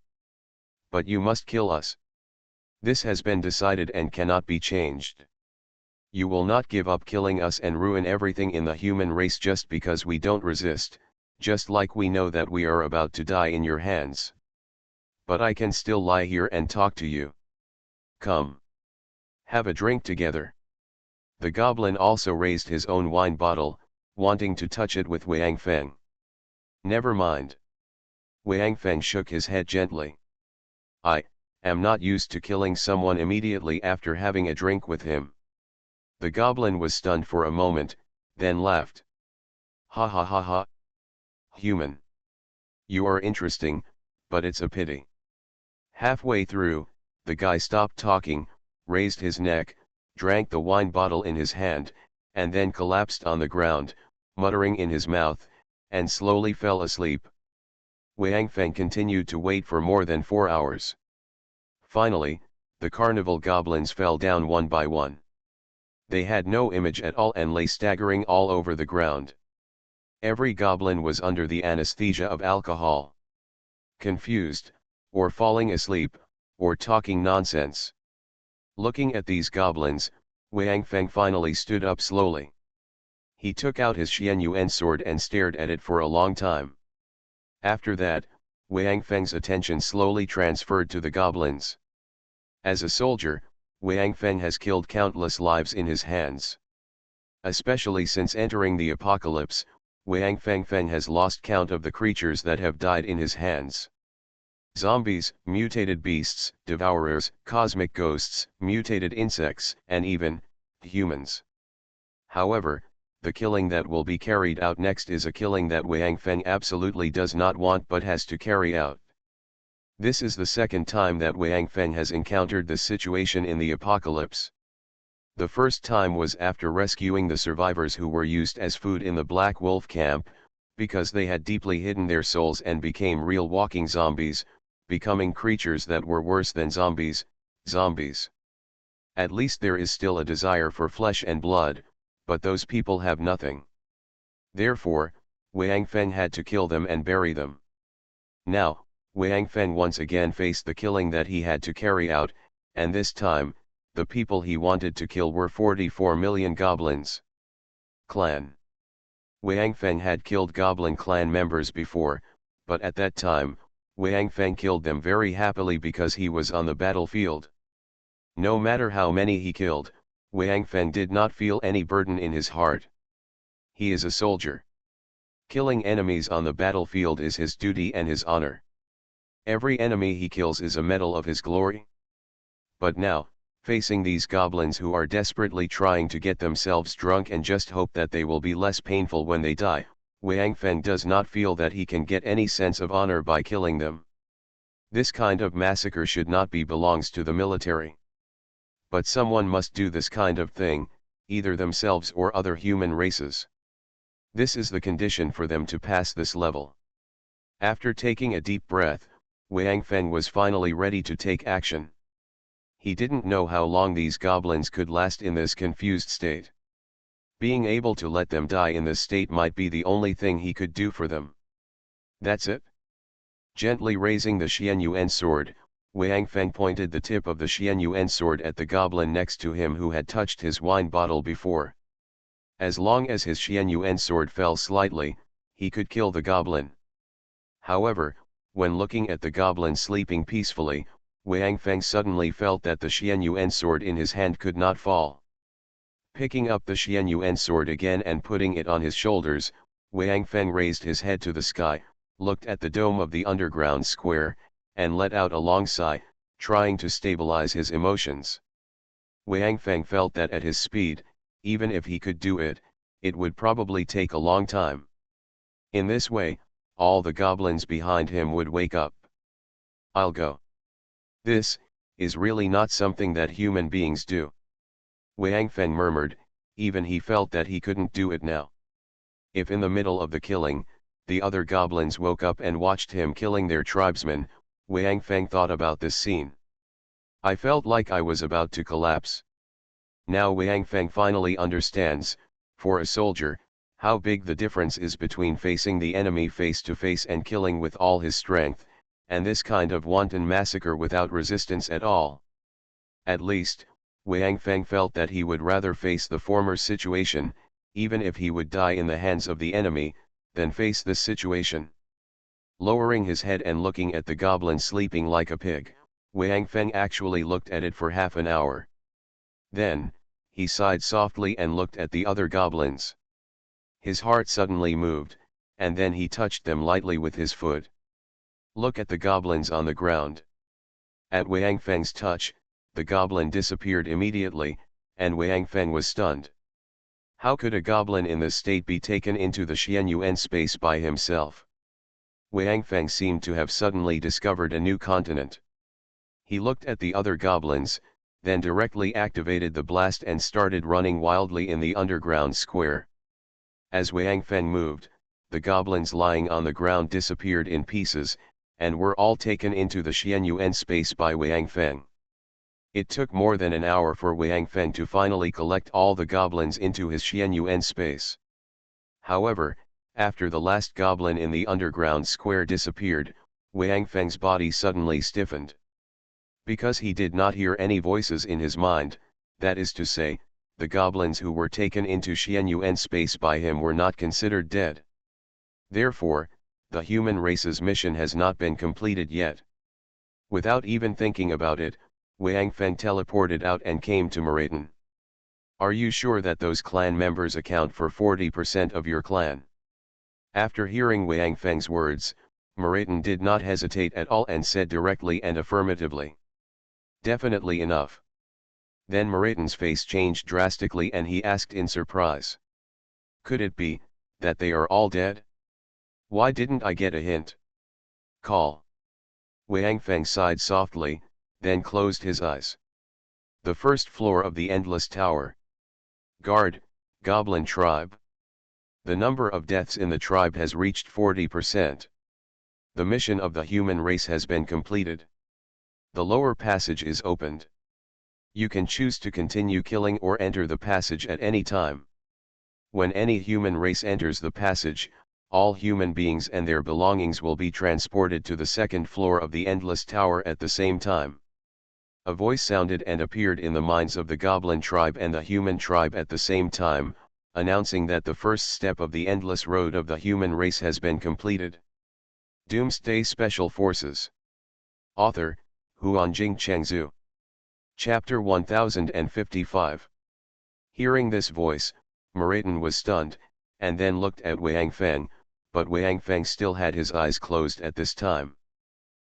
But you must kill us. This has been decided and cannot be changed. You will not give up killing us and ruin everything in the human race just because we don't resist, just like we know that we are about to die in your hands. But I can still lie here and talk to you. Come. Have a drink together. The goblin also raised his own wine bottle, wanting to touch it with Wang Feng. Never mind. Wang Feng shook his head gently. I am not used to killing someone immediately after having a drink with him. The goblin was stunned for a moment, then laughed. Ha ha ha ha. Human. You are interesting, but it's a pity. Halfway through, the guy stopped talking, raised his neck, drank the wine bottle in his hand, and then collapsed on the ground, muttering in his mouth, and slowly fell asleep. Wang Feng continued to wait for more than 4 hours. Finally, the carnival goblins fell down one by one. They had no image at all and lay staggering all over the ground. Every goblin was under the anesthesia of alcohol. Confused, or falling asleep, or talking nonsense. Looking at these goblins, Wang Feng finally stood up slowly. He took out his Xianyuan sword and stared at it for a long time. After that, Wang Feng's attention slowly transferred to the goblins. As a soldier, Wang Feng has killed countless lives in his hands. Especially since entering the apocalypse, Wang Feng has lost count of the creatures that have died in his hands. Zombies, mutated beasts, devourers, cosmic ghosts, mutated insects, and even humans. However, the killing that will be carried out next is a killing that Wang Feng absolutely does not want but has to carry out. This is the second time that Wang Feng has encountered this situation in the apocalypse. The first time was after rescuing the survivors who were used as food in the Black Wolf camp, because they had deeply hidden their souls and became real walking zombies, becoming creatures that were worse than zombies. At least there is still a desire for flesh and blood, but those people have nothing. Therefore, Wang Feng had to kill them and bury them. Now, Wang Feng once again faced the killing that he had to carry out, and this time, the people he wanted to kill were 44 million goblins. Clan. Wang Feng had killed goblin clan members before, but at that time, Wang Feng killed them very happily because he was on the battlefield. No matter how many he killed, Wang Feng did not feel any burden in his heart. He is a soldier. Killing enemies on the battlefield is his duty and his honor. Every enemy he kills is a medal of his glory. But now, facing these goblins who are desperately trying to get themselves drunk and just hope that they will be less painful when they die, Wang Feng does not feel that he can get any sense of honor by killing them. This kind of massacre should not be belongs to the military. But someone must do this kind of thing, either themselves or other human races. This is the condition for them to pass this level. After taking a deep breath, Wang Feng was finally ready to take action. He didn't know how long these goblins could last in this confused state. Being able to let them die in this state might be the only thing he could do for them. That's it. Gently raising the Xianyuan sword, Wang Feng pointed the tip of the Xianyuan sword at the goblin next to him who had touched his wine bottle before. As long as his Xianyuan sword fell slightly, he could kill the goblin. However, when looking at the goblin sleeping peacefully, Wang Feng suddenly felt that the Xianyuan sword in his hand could not fall. Picking up the Xianyuan sword again and putting it on his shoulders, Wang Feng raised his head to the sky, looked at the dome of the underground square, and let out a long sigh, trying to stabilize his emotions. Wang Feng felt that at his speed, even if he could do it, it would probably take a long time. In this way, all the goblins behind him would wake up. I'll go. This is really not something that human beings do. Wang Feng murmured, even he felt that he couldn't do it now. If in the middle of the killing, the other goblins woke up and watched him killing their tribesmen, Wang Feng thought about this scene. I felt like I was about to collapse. Now Wang Feng finally understands, for a soldier, how big the difference is between facing the enemy face to face and killing with all his strength, and this kind of wanton massacre without resistance at all. At least, Wang Feng felt that he would rather face the former situation, even if he would die in the hands of the enemy, than face this situation. Lowering his head and looking at the goblin sleeping like a pig, Wang Feng actually looked at it for half an hour. Then, he sighed softly and looked at the other goblins. His heart suddenly moved, and then he touched them lightly with his foot. Look at the goblins on the ground. At Wang Feng's touch, the goblin disappeared immediately, and Wang Feng was stunned. How could a goblin in this state be taken into the Xianyuan space by himself? Wang Feng seemed to have suddenly discovered a new continent. He looked at the other goblins, then directly activated the blast and started running wildly in the underground square. As Wang Feng moved, the goblins lying on the ground disappeared in pieces, and were all taken into the Xianyuan space by Wang Feng. It took more than an hour for Wang Feng to finally collect all the goblins into his Xianyuan space. However, after the last goblin in the underground square disappeared, Wang Feng's body suddenly stiffened. Because he did not hear any voices in his mind, that is to say, the goblins who were taken into Xianyuan space by him were not considered dead. Therefore, the human race's mission has not been completed yet. Without even thinking about it, Wang Feng teleported out and came to Maraton. Are you sure that those clan members account for 40% of your clan? After hearing Wang Feng's words, Maraton did not hesitate at all and said directly and affirmatively. Definitely enough. Then Maraton's face changed drastically and he asked in surprise. Could it be, that they are all dead? Why didn't I get a hint? Call. Wang Feng sighed softly, then closed his eyes. The first floor of the Endless Tower. Guard, Goblin Tribe. The number of deaths in the tribe has reached 40%. The mission of the human race has been completed. The lower passage is opened. You can choose to continue killing or enter the passage at any time. When any human race enters the passage, all human beings and their belongings will be transported to the second floor of the Endless Tower at the same time. A voice sounded and appeared in the minds of the Goblin Tribe and the Human Tribe at the same time, announcing that the first step of the endless road of the human race has been completed. Doomsday Special Forces. Author, Huanjing Chengzhu. Chapter 1055. Hearing this voice, Maraton was stunned, and then looked at Wang Feng, but Wang Feng still had his eyes closed at this time.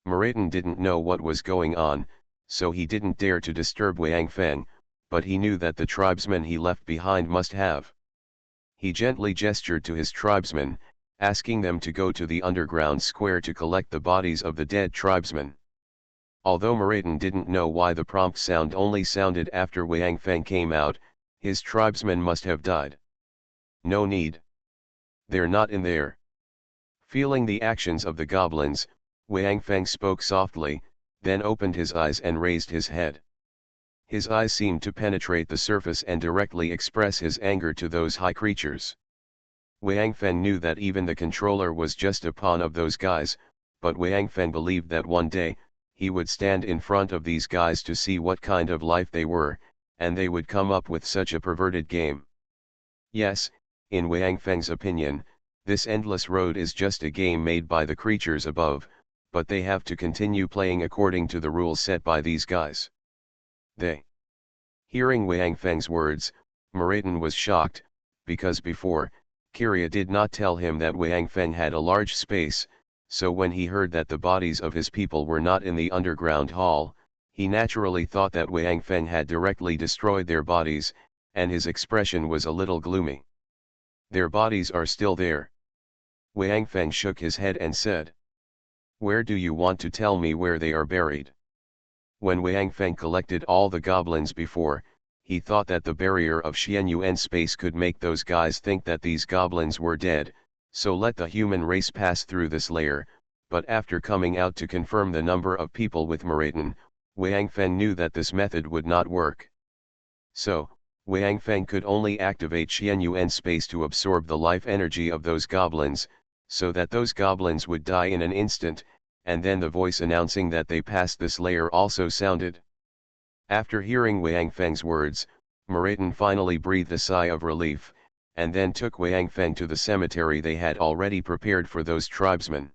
Maraton didn't know what was going on, so he didn't dare to disturb Wang Feng, but he knew that the tribesmen he left behind must have. He gently gestured to his tribesmen, asking them to go to the underground square to collect the bodies of the dead tribesmen. Although Maraton didn't know why the prompt sound only sounded after Wang Feng came out, his tribesmen must have died. No need. They're not in there. Feeling the actions of the goblins, Wang Feng spoke softly, then opened his eyes and raised his head. His eyes seemed to penetrate the surface and directly express his anger to those high creatures. Wang Feng knew that even the controller was just a pawn of those guys, but Wang Feng believed that one day, he would stand in front of these guys to see what kind of life they were, and they would come up with such a perverted game. Yes, in Wang Feng's opinion, this endless road is just a game made by the creatures above, but they have to continue playing according to the rules set by these guys. They. Hearing Wang Feng's words, Maraton was shocked, because before, Kiria did not tell him that Wang Feng had a large space, so when he heard that the bodies of his people were not in the underground hall, he naturally thought that Wang Feng had directly destroyed their bodies, and his expression was a little gloomy. Their bodies are still there. Wang Feng shook his head and said. Where do you want to tell me where they are buried? When Wang Feng collected all the goblins before, he thought that the barrier of Xianyuan space could make those guys think that these goblins were dead, so let the human race pass through this layer, but after coming out to confirm the number of people with Maraton, Wang Feng knew that this method would not work. So, Wang Feng could only activate Xianyuan space to absorb the life energy of those goblins, so that those goblins would die in an instant, and then the voice announcing that they passed this layer also sounded. After hearing Wang Feng's words, Maraton finally breathed a sigh of relief, and then took Wang Feng to the cemetery they had already prepared for those tribesmen.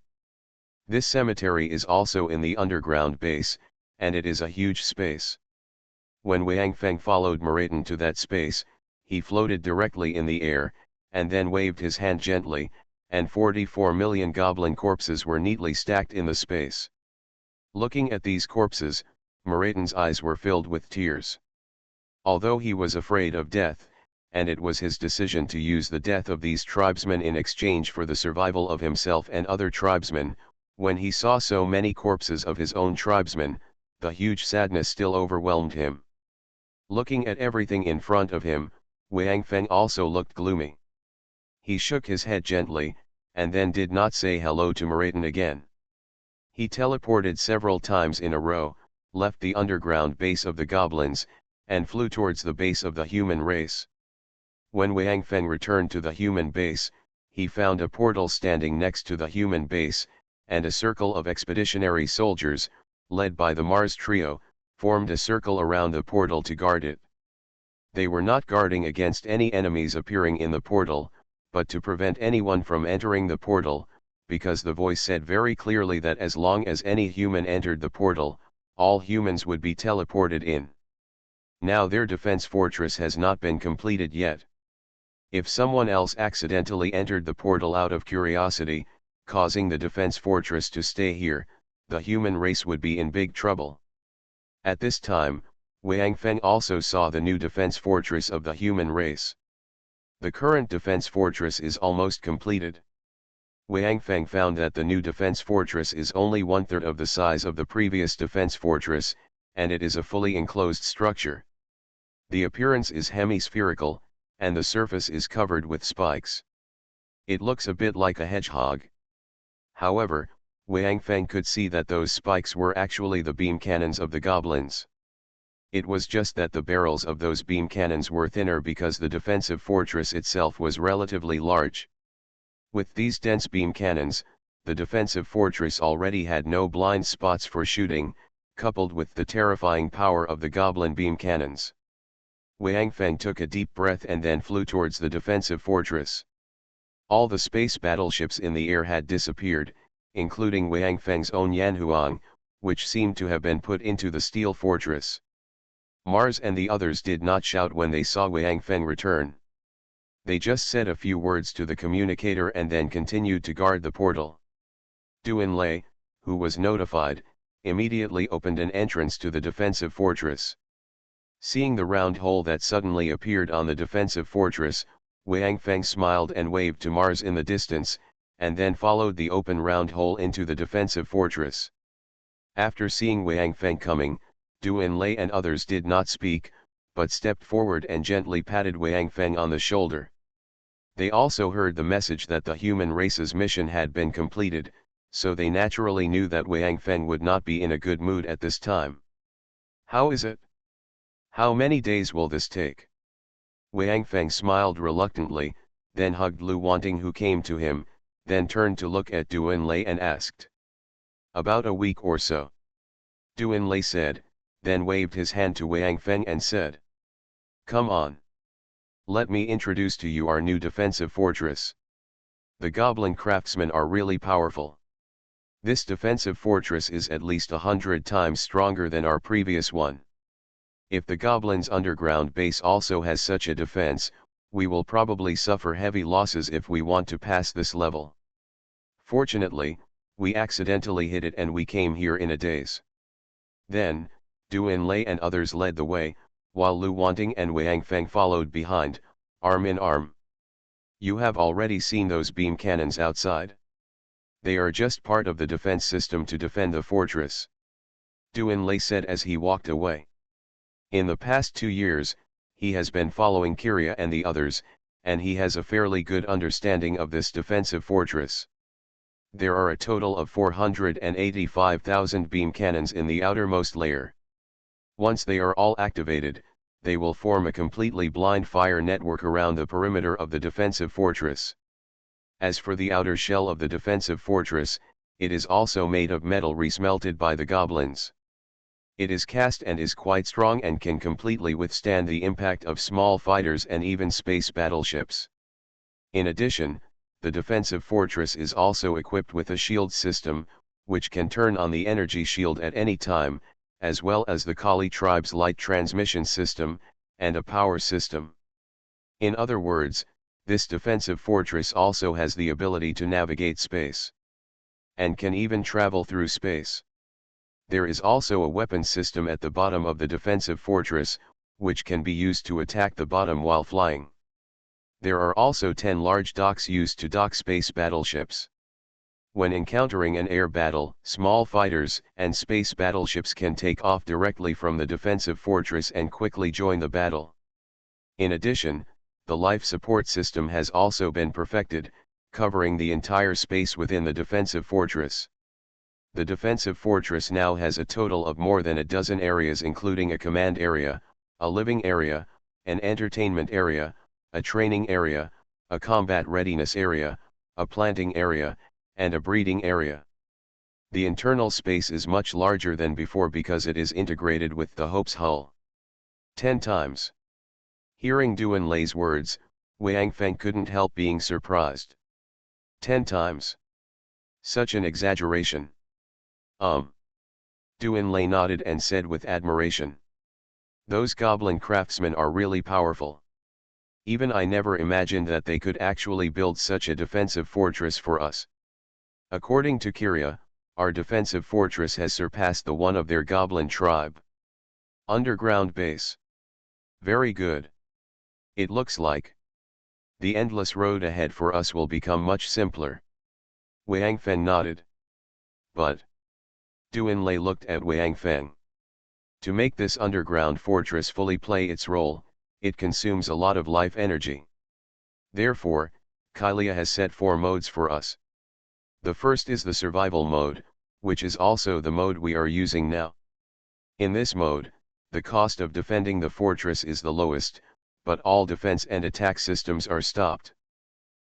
This cemetery is also in the underground base, and it is a huge space. When Wang Feng followed Maraton to that space, he floated directly in the air, and then waved his hand gently, and 44 million goblin corpses were neatly stacked in the space. Looking at these corpses, Maraton's eyes were filled with tears. Although he was afraid of death, and it was his decision to use the death of these tribesmen in exchange for the survival of himself and other tribesmen, when he saw so many corpses of his own tribesmen, the huge sadness still overwhelmed him. Looking at everything in front of him, Wang Feng also looked gloomy. He shook his head gently, and then did not say hello to Maraton again. He teleported several times in a row, left the underground base of the goblins, and flew towards the base of the human race. When Wang Feng returned to the human base, he found a portal standing next to the human base, and a circle of expeditionary soldiers, led by the Mars trio, formed a circle around the portal to guard it. They were not guarding against any enemies appearing in the portal, but to prevent anyone from entering the portal, because the voice said very clearly that as long as any human entered the portal, all humans would be teleported in. Now their defense fortress has not been completed yet. If someone else accidentally entered the portal out of curiosity, causing the defense fortress to stay here, the human race would be in big trouble. At this time, Wang Feng also saw the new defense fortress of the human race. The current defense fortress is almost completed. Wang Feng found that the new defense fortress is only 1/3 of the size of the previous defense fortress, and it is a fully enclosed structure. The appearance is hemispherical, and the surface is covered with spikes. It looks a bit like a hedgehog. However, Wang Feng could see that those spikes were actually the beam cannons of the goblins. It was just that the barrels of those beam cannons were thinner because the defensive fortress itself was relatively large. With these dense beam cannons, the defensive fortress already had no blind spots for shooting, coupled with the terrifying power of the goblin beam cannons. Wang Feng took a deep breath and then flew towards the defensive fortress. All the space battleships in the air had disappeared, including Wang Feng's own Yanhuang, which seemed to have been put into the steel fortress. Mars and the others did not shout when they saw Wang Feng return. They just said a few words to the communicator and then continued to guard the portal. Duanlei, who was notified, immediately opened an entrance to the defensive fortress. Seeing the round hole that suddenly appeared on the defensive fortress, Wang Feng smiled and waved to Mars in the distance, and then followed the open round hole into the defensive fortress. After seeing Wang Feng coming, Duanlei and others did not speak, but stepped forward and gently patted Wang Feng on the shoulder. They also heard the message that the human race's mission had been completed, so they naturally knew that Wang Feng would not be in a good mood at this time. "How is it? How many days will this take?" Wang Feng smiled reluctantly, then hugged Lu Wanting, who came to him, then turned to look at Duanlei and asked. "About a week or so," Duanlei said, then waved his hand to Wang Feng and said, "Come on. Let me introduce to you our new defensive fortress. The goblin craftsmen are really powerful. This defensive fortress is at least 100 times stronger than our previous one. If the goblins' underground base also has such a defense, we will probably suffer heavy losses if we want to pass this level. Fortunately, we accidentally hit it and we came here in a daze." Then, Duanlei and others led the way, while Lu Wanting and Wang Feng followed behind, arm in arm. "You have already seen those beam cannons outside. They are just part of the defense system to defend the fortress," Duanlei said as he walked away. In the past 2 years, he has been following Kiria and the others, and he has a fairly good understanding of this defensive fortress. There are a total of 485,000 beam cannons in the outermost layer. Once they are all activated, they will form a completely blind fire network around the perimeter of the defensive fortress. As for the outer shell of the defensive fortress, it is also made of metal resmelted by the goblins. It is cast and is quite strong and can completely withstand the impact of small fighters and even space battleships. In addition, the defensive fortress is also equipped with a shield system, which can turn on the energy shield at any time, as well as the Kali tribe's light transmission system, and a power system. In other words, this defensive fortress also has the ability to navigate space, and can even travel through space. There is also a weapon system at the bottom of the defensive fortress, which can be used to attack the bottom while flying. There are also 10 large docks used to dock space battleships. When encountering an air battle, small fighters and space battleships can take off directly from the defensive fortress and quickly join the battle. In addition, the life support system has also been perfected, covering the entire space within the defensive fortress. The defensive fortress now has a total of more than a dozen areas, including a command area, a living area, an entertainment area, a training area, a combat readiness area, a planting area, and a breeding area. The internal space is much larger than before because it is integrated with the Hope's hull. 10 times. Hearing Duanlei's words, Wang Feng couldn't help being surprised. 10 times. Such an exaggeration. Duanlei nodded and said with admiration. "Those goblin craftsmen are really powerful. Even I never imagined that they could actually build such a defensive fortress for us. According to Kiria, our defensive fortress has surpassed the one of their goblin tribe. Underground base. Very good. It looks like The endless road ahead for us will become much simpler. Wang Feng nodded. But Duan Lei looked at Wang Feng. To make this underground fortress fully play its role, it consumes a lot of life energy. Therefore, Kylia has set 4 modes for us. The first is the survival mode, which is also the mode we are using now. In this mode, the cost of defending the fortress is the lowest, but all defense and attack systems are stopped.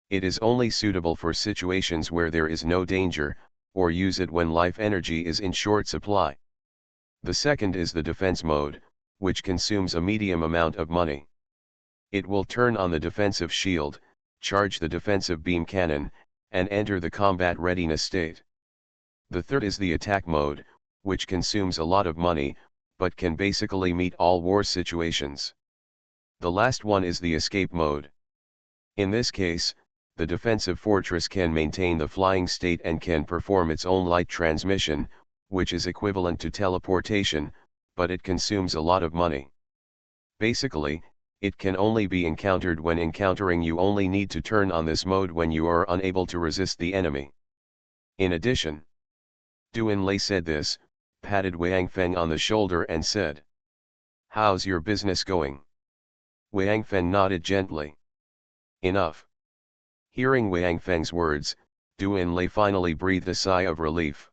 It is only suitable for situations where there is no danger, or use it when life energy is in short supply. The second is the defense mode, which consumes a medium amount of money. It will turn on the defensive shield, charge the defensive beam cannon, and enter the combat readiness state. The third is the attack mode, which consumes a lot of money, but can basically meet all war situations. The last one is the escape mode. In this case, the defensive fortress can maintain the flying state and can perform its own light transmission, which is equivalent to teleportation, but it consumes a lot of money. Basically, it can only be encountered when encountering. You only need to turn on this mode when you are unable to resist the enemy. In addition, Duan Lei said this, patted Wang Feng on the shoulder and said, "How's your business going?" Wang Feng nodded gently. Enough. Hearing Wang Feng's words, Duan Lei finally breathed a sigh of relief.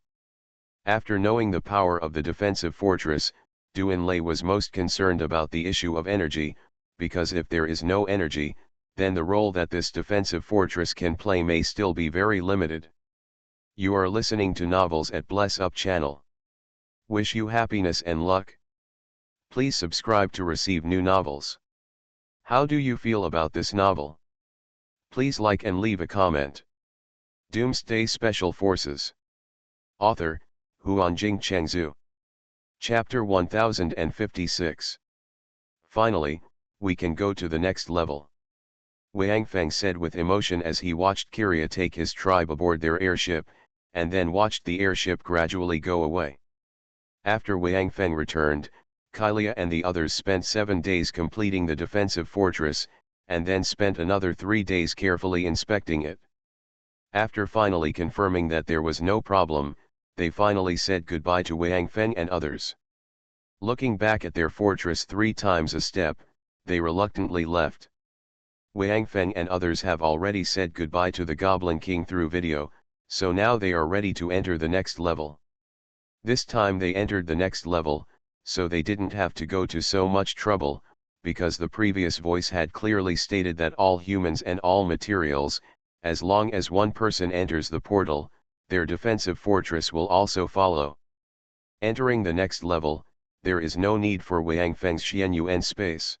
After knowing the power of the defensive fortress, Duan Lei was most concerned about the issue of energy, because if there is no energy, then the role that this defensive fortress can play may still be very limited. You are listening to Novels at Bless Up channel. Wish you happiness and luck. Please subscribe to receive new novels. How do you feel about this novel? Please like and leave a comment. Doomsday Special Forces. Author, Huanjing Chengzhu. Chapter 1056. Finally, we can go to the next level. Wang Feng said with emotion as he watched Kyria take his tribe aboard their airship, and then watched the airship gradually go away. After Wang Feng returned, Kylia and the others spent 7 days completing the defensive fortress, and then spent another 3 days carefully inspecting it. After finally confirming that there was no problem, they finally said goodbye to Wang Feng and others. Looking back at their fortress 3 times a step, they reluctantly left. Wang Feng and others have already said goodbye to the Goblin King through video, so now they are ready to enter the next level. This time they entered the next level, so they didn't have to go to so much trouble, because the previous voice had clearly stated that all humans and all materials, as long as one person enters the portal, their defensive fortress will also follow. Entering the next level, there is no need for Wang Feng's Xianyuan space.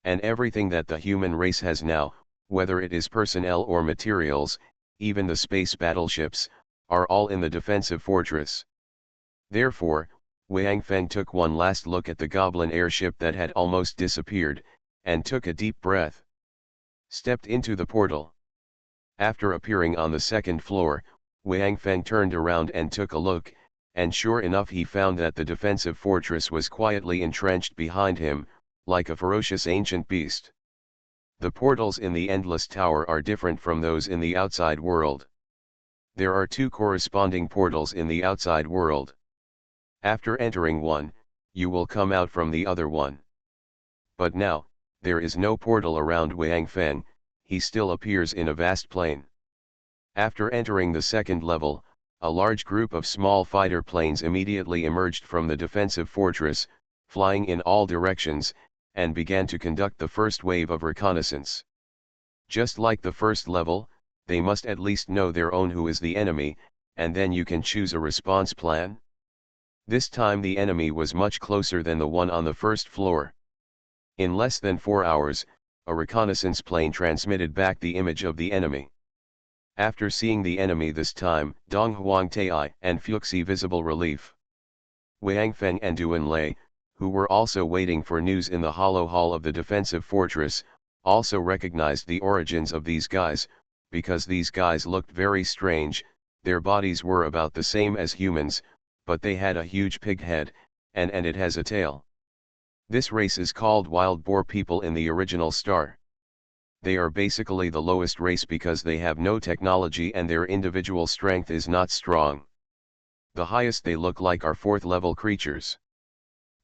And everything that the human race has now, whether it is personnel or materials, even the space battleships, are all in the defensive fortress. Therefore, Wang Feng took one last look at the goblin airship that had almost disappeared, and took a deep breath. Stepped into the portal. After appearing on the 2nd floor, Wang Feng turned around and took a look, and sure enough he found that the defensive fortress was quietly entrenched behind him, like a ferocious ancient beast. The portals in the Endless Tower are different from those in the outside world. There are 2 corresponding portals in the outside world. After entering one, you will come out from the other one. But now, there is no portal around Wang Feng, he still appears in a vast plain. After entering the 2nd level, a large group of small fighter planes immediately emerged from the defensive fortress, flying in all directions, and began to conduct the first wave of reconnaissance. Just like the first level, they must at least know their own who is the enemy, and then you can choose a response plan. This time the enemy was much closer than the one on the 1st floor. In less than 4 hours, a reconnaissance plane transmitted back the image of the enemy. After seeing the enemy this time, Dong Huang Tai and Fuxi visible relief. Wang Feng and Duan Lei, who were also waiting for news in the hollow hall of the defensive fortress, also recognized the origins of these guys, because these guys looked very strange. Their bodies were about the same as humans, but they had a huge pig head, and it has a tail. This race is called wild boar people in the original star. They are basically the lowest race because they have no technology and their individual strength is not strong. The highest they look like are 4th level creatures.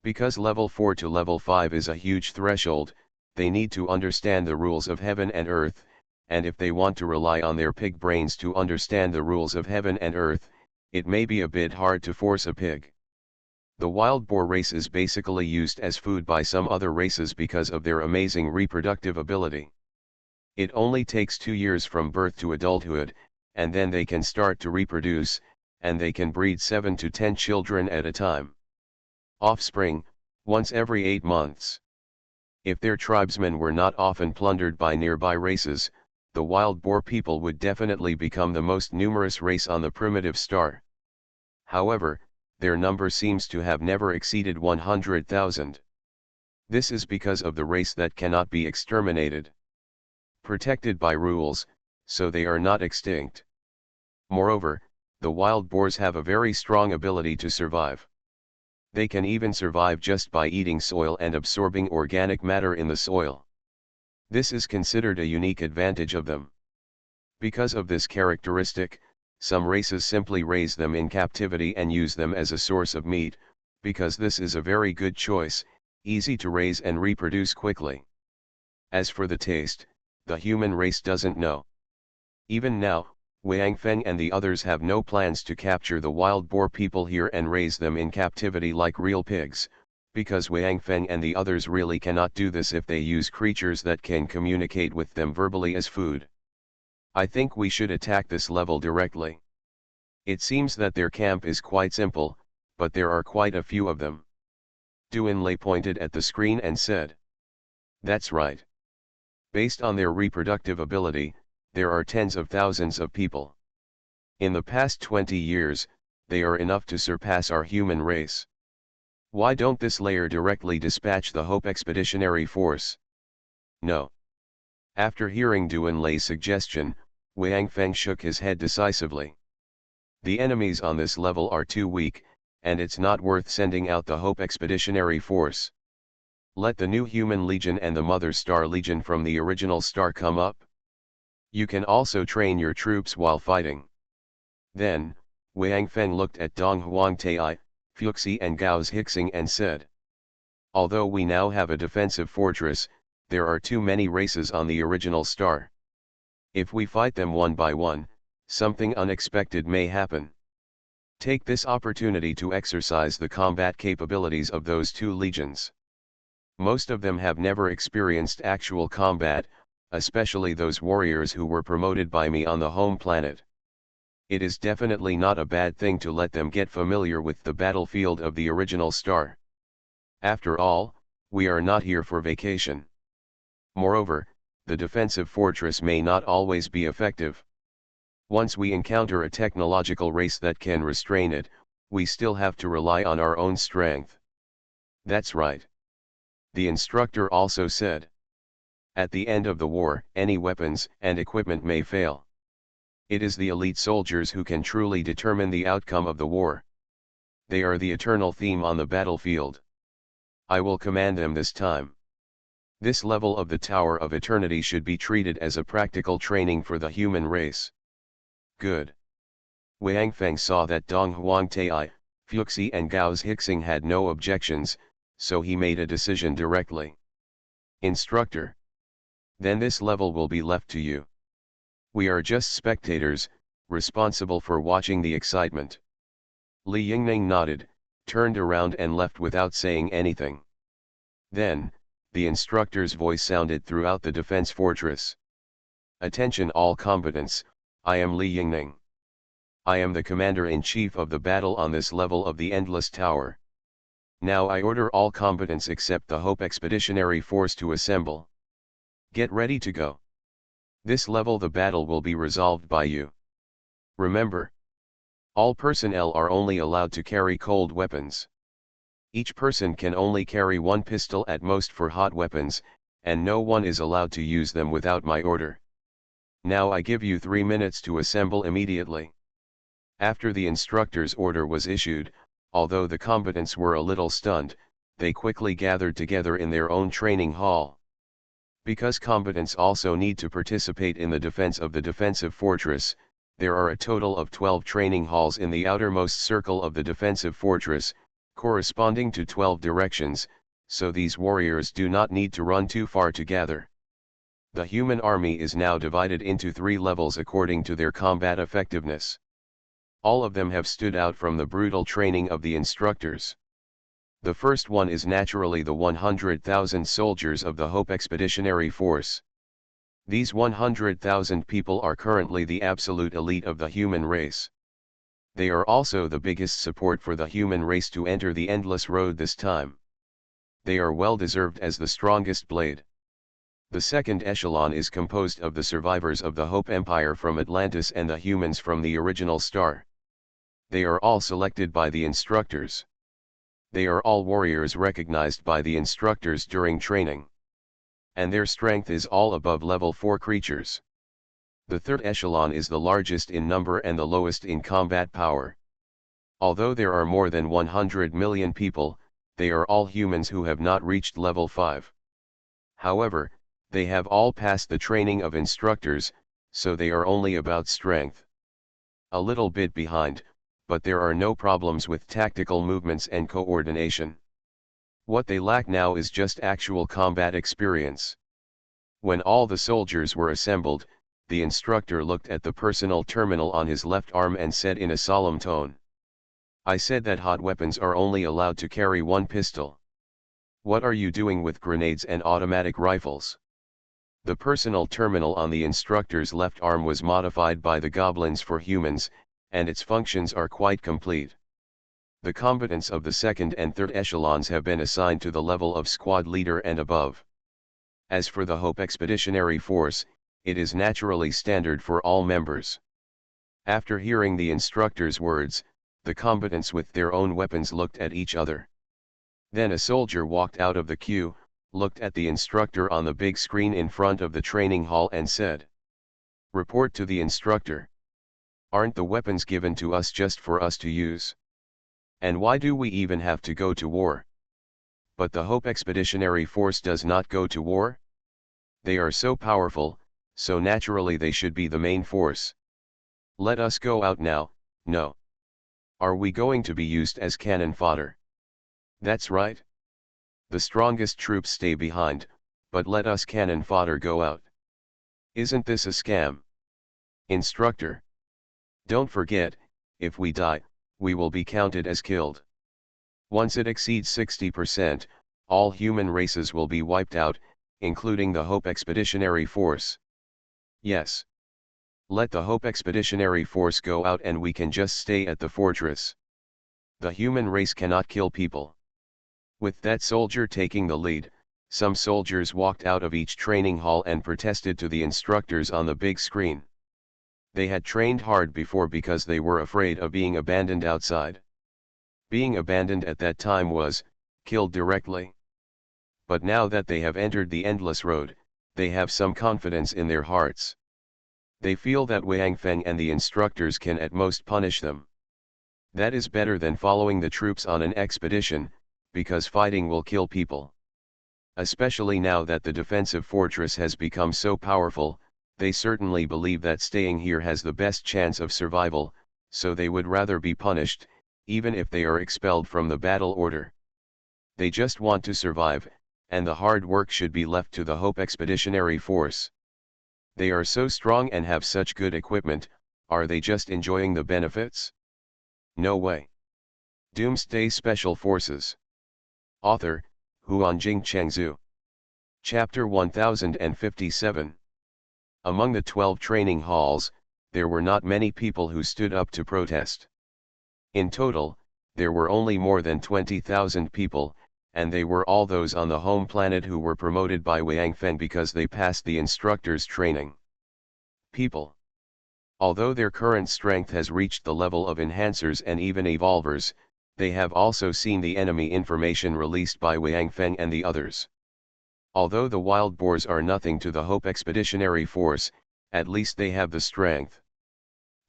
Because level 4 to level 5 is a huge threshold, they need to understand the rules of heaven and earth, and if they want to rely on their pig brains to understand the rules of heaven and earth, it may be a bit hard to force a pig. The wild boar race is basically used as food by some other races because of their amazing reproductive ability. It only takes 2 years from birth to adulthood, and then they can start to reproduce, and they can breed 7 to 10 children at a time. Offspring, once every 8 months. If their tribesmen were not often plundered by nearby races, the wild boar people would definitely become the most numerous race on the primitive star. However, their number seems to have never exceeded 100,000. This is because of the race that cannot be exterminated. Protected by rules, so they are not extinct. Moreover, the wild boars have a very strong ability to survive. They can even survive just by eating soil and absorbing organic matter in the soil. This is considered a unique advantage of them. Because of this characteristic, some races simply raise them in captivity and use them as a source of meat, because this is a very good choice, easy to raise and reproduce quickly. As for the taste, the human race doesn't know. Even now, Wang Feng and the others have no plans to capture the wild boar people here and raise them in captivity like real pigs, because Wang Feng and the others really cannot do this if they use creatures that can communicate with them verbally as food. I think we should attack this level directly. It seems that their camp is quite simple, but there are quite a few of them. Doomsday pointed at the screen and said, "That's right. Based on their reproductive ability, there are tens of thousands of people. In the past 20 years, they are enough to surpass our human race. Why don't this layer directly dispatch the Hope Expeditionary Force?" No. After hearing Doomsday's suggestion, Wang Feng shook his head decisively. The enemies on this level are too weak, and it's not worth sending out the Hope Expeditionary Force. Let the new Human Legion and the Mother Star Legion from the original star come up. You can also train your troops while fighting. Then, Wang Feng looked at Dong Huangtai, Fuxi and Gao's Hixing and said, "Although we now have a defensive fortress, there are too many races on the original star. If we fight them one by one, something unexpected may happen. Take this opportunity to exercise the combat capabilities of those two legions. Most of them have never experienced actual combat, especially those warriors who were promoted by me on the home planet. It is definitely not a bad thing to let them get familiar with the battlefield of the original star. After all, we are not here for vacation. Moreover, the defensive fortress may not always be effective. Once we encounter a technological race that can restrain it, we still have to rely on our own strength." "That's right." The instructor also said. "At the end of the war, any weapons and equipment may fail. It is the elite soldiers who can truly determine the outcome of the war. They are the eternal theme on the battlefield. I will command them this time. This level of the Tower of Eternity should be treated as a practical training for the human race." "Good." Wang Feng saw that Dong Huangtai, Fuxi and Gao's Hixing had no objections, so he made a decision directly. "Instructor. Then this level will be left to you. We are just spectators, responsible for watching the excitement." Li Yingning nodded, turned around and left without saying anything. Then, the instructor's voice sounded throughout the defense fortress. "Attention all combatants, I am Li Yingning. I am the commander-in-chief of the battle on this level of the Endless Tower. Now I order all combatants except the Hope Expeditionary Force to assemble. Get ready to go. This level the battle will be resolved by you. Remember, all personnel are only allowed to carry cold weapons. Each person can only carry one pistol at most for hot weapons, and no one is allowed to use them without my order. Now I give you 3 minutes to assemble immediately." After the instructor's order was issued, although the combatants were a little stunned, they quickly gathered together in their own training hall. Because combatants also need to participate in the defense of the defensive fortress, there are a total of 12 training halls in the outermost circle of the defensive fortress, corresponding to 12 directions, so these warriors do not need to run too far to gather. The human army is now divided into 3 levels according to their combat effectiveness. All of them have stood out from the brutal training of the instructors. The first one is naturally the 100,000 soldiers of the Hope Expeditionary Force. These 100,000 people are currently the absolute elite of the human race. They are also the biggest support for the human race to enter the endless road this time. They are well deserved as the strongest blade. The second echelon is composed of the survivors of the Hope Empire from Atlantis and the humans from the original star. They are all selected by the instructors. They are all warriors recognized by the instructors during training. And their strength is all above level 4 creatures. The third echelon is the largest in number and the lowest in combat power. Although there are more than 100 million people, they are all humans who have not reached level 5. However, they have all passed the training of instructors, so they are only about strength. A little bit behind, but there are no problems with tactical movements and coordination. What they lack now is just actual combat experience. When all the soldiers were assembled, the instructor looked at the personal terminal on his left arm and said in a solemn tone, "I said that hot weapons are only allowed to carry 1 pistol. What are you doing with grenades and automatic rifles?" The personal terminal on the instructor's left arm was modified by the goblins for humans, and its functions are quite complete. The combatants of the second and third echelons have been assigned to the level of squad leader and above. As for the Hope Expeditionary Force, it is naturally standard for all members. After hearing the instructor's words, the combatants with their own weapons looked at each other. Then a soldier walked out of the queue, looked at the instructor on the big screen in front of the training hall and said, "Report to the instructor. Aren't the weapons given to us just for us to use? And why do we even have to go to war? But the Hope Expeditionary Force does not go to war? They are so powerful, so naturally they should be the main force. Let us go out now." "No. Are we going to be used as cannon fodder?" "That's right. The strongest troops stay behind, but let us cannon fodder go out. Isn't this a scam?" "Instructor. Don't forget, if we die, we will be counted as killed. Once it exceeds 60%, all human races will be wiped out, including the Hope Expeditionary Force." "Yes. Let the Hope Expeditionary Force go out and we can just stay at the fortress. The human race cannot kill people." With that soldier taking the lead, some soldiers walked out of each training hall and protested to the instructors on the big screen. They had trained hard before because they were afraid of being abandoned outside. Being abandoned at that time was, killed directly. But now that they have entered the endless road, they have some confidence in their hearts. They feel that Wang Feng and the instructors can at most punish them. That is better than following the troops on an expedition, because fighting will kill people. Especially now that the defensive fortress has become so powerful, they certainly believe that staying here has the best chance of survival, so they would rather be punished, even if they are expelled from the battle order. They just want to survive, and the hard work should be left to the Hope Expeditionary Force. They are so strong and have such good equipment, are they just enjoying the benefits? No way. Doomsday Special Forces. Author, Huanjing Chengzhu. Chapter 1057. Among the 12 training halls, there were not many people who stood up to protest. In total, there were only more than 20,000 people, and they were all those on the home planet who were promoted by Wang Feng because they passed the instructor's training. People. Although their current strength has reached the level of enhancers and even evolvers, they have also seen the enemy information released by Wang Feng and the others. Although the wild boars are nothing to the Hope Expeditionary Force, at least they have the strength.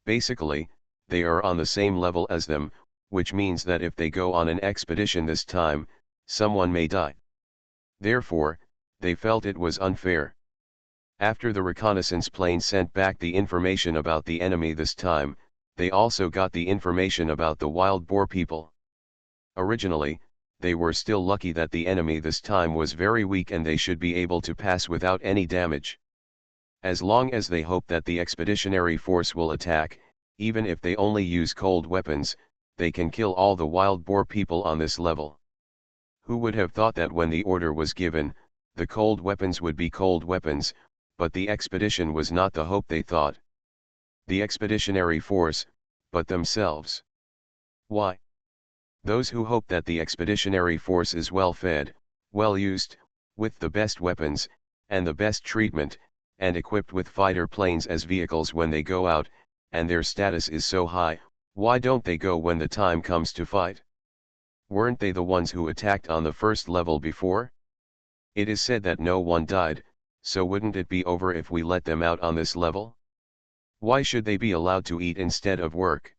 Basically, they are on the same level as them, which means that if they go on an expedition this time, someone may die. Therefore, they felt it was unfair. After the reconnaissance plane sent back the information about the enemy this time, they also got the information about the wild boar people. Originally, they were still lucky that the enemy this time was very weak and they should be able to pass without any damage. As long as they hope that the expeditionary force will attack, even if they only use cold weapons, they can kill all the wild boar people on this level. Who would have thought that when the order was given, the cold weapons would be cold weapons, but the expedition was not the hope they thought. The expeditionary force, but themselves. Why? Those who hope that the expeditionary force is well fed, well used, with the best weapons, and the best treatment, and equipped with fighter planes as vehicles when they go out, and their status is so high, why don't they go when the time comes to fight? Weren't they the ones who attacked on the first level before? It is said that no one died, so wouldn't it be over if we let them out on this level? Why should they be allowed to eat instead of work?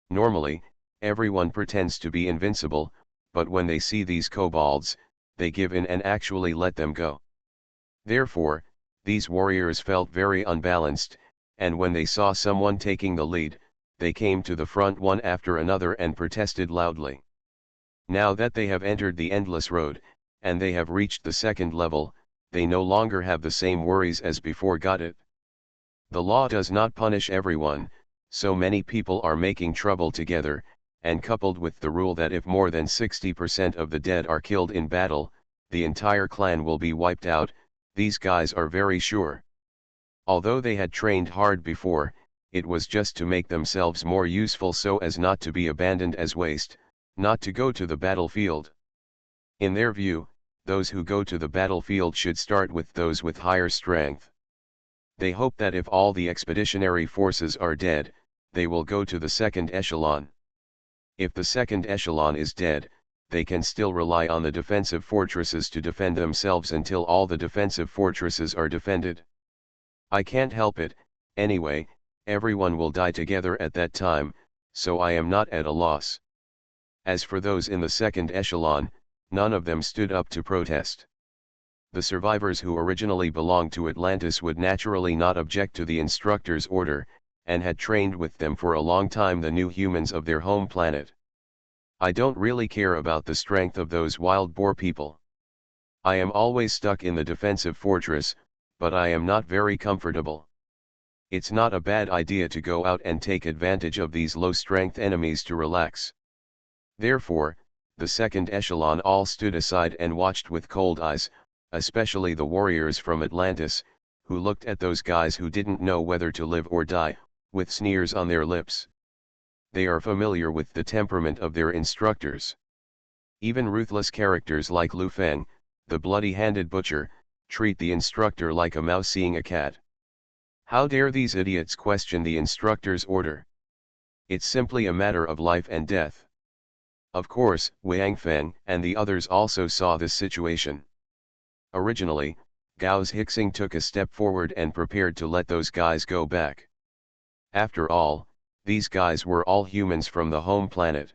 Normally, everyone pretends to be invincible, but when they see these kobolds, they give in and actually let them go. Therefore, these warriors felt very unbalanced, and when they saw someone taking the lead, they came to the front one after another and protested loudly. Now that they have entered the endless road, and they have reached the second level, they no longer have the same worries as before. Got it? The law does not punish everyone, so many people are making trouble together, and coupled with the rule that if more than 60% of the dead are killed in battle, the entire clan will be wiped out, these guys are very sure. Although they had trained hard before, it was just to make themselves more useful so as not to be abandoned as waste, not to go to the battlefield. In their view, those who go to the battlefield should start with those with higher strength. They hope that if all the expeditionary forces are dead, they will go to the second echelon. If the second echelon is dead, they can still rely on the defensive fortresses to defend themselves until all the defensive fortresses are defended. I can't help it, anyway, everyone will die together at that time, so I am not at a loss. As for those in the second echelon, none of them stood up to protest. The survivors who originally belonged to Atlantis would naturally not object to the instructor's order, and had trained with them for a long time the new humans of their home planet. I don't really care about the strength of those wild boar people. I am always stuck in the defensive fortress, but I am not very comfortable. It's not a bad idea to go out and take advantage of these low-strength enemies to relax. Therefore, the second echelon all stood aside and watched with cold eyes, especially the warriors from Atlantis, who looked at those guys who didn't know whether to live or die, with sneers on their lips. They are familiar with the temperament of their instructors. Even ruthless characters like Lu Feng, the bloody-handed butcher, treat the instructor like a mouse seeing a cat. How dare these idiots question the instructor's order? It's simply a matter of life and death. Of course, Wang Feng and the others also saw this situation. Originally, Gau's Hixing took a step forward and prepared to let those guys go back. After all, these guys were all humans from the home planet.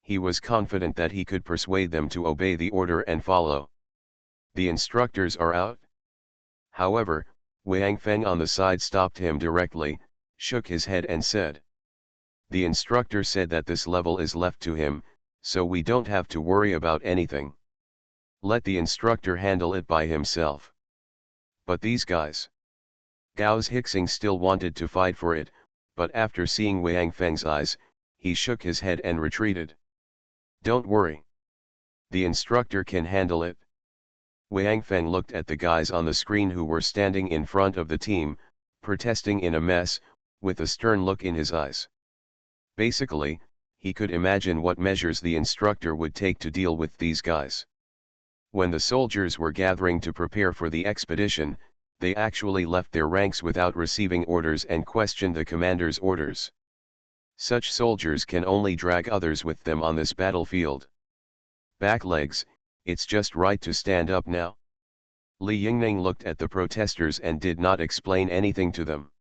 He was confident that he could persuade them to obey the order and follow. The instructors are out. However, Wang Feng on the side stopped him directly, shook his head and said, "The instructor said that this level is left to him, so we don't have to worry about anything. Let the instructor handle it by himself." But these guys. Gau's Hixing still wanted to fight for it, but after seeing Wang Feng's eyes, he shook his head and retreated. "Don't worry. The instructor can handle it." Wang Feng looked at the guys on the screen who were standing in front of the team, protesting in a mess, with a stern look in his eyes. Basically, he could imagine what measures the instructor would take to deal with these guys. When the soldiers were gathering to prepare for the expedition, they actually left their ranks without receiving orders and questioned the commander's orders. Such soldiers can only drag others with them on this battlefield. Back legs, it's just right to stand up now. Li Yingning looked at the protesters and did not explain anything to them.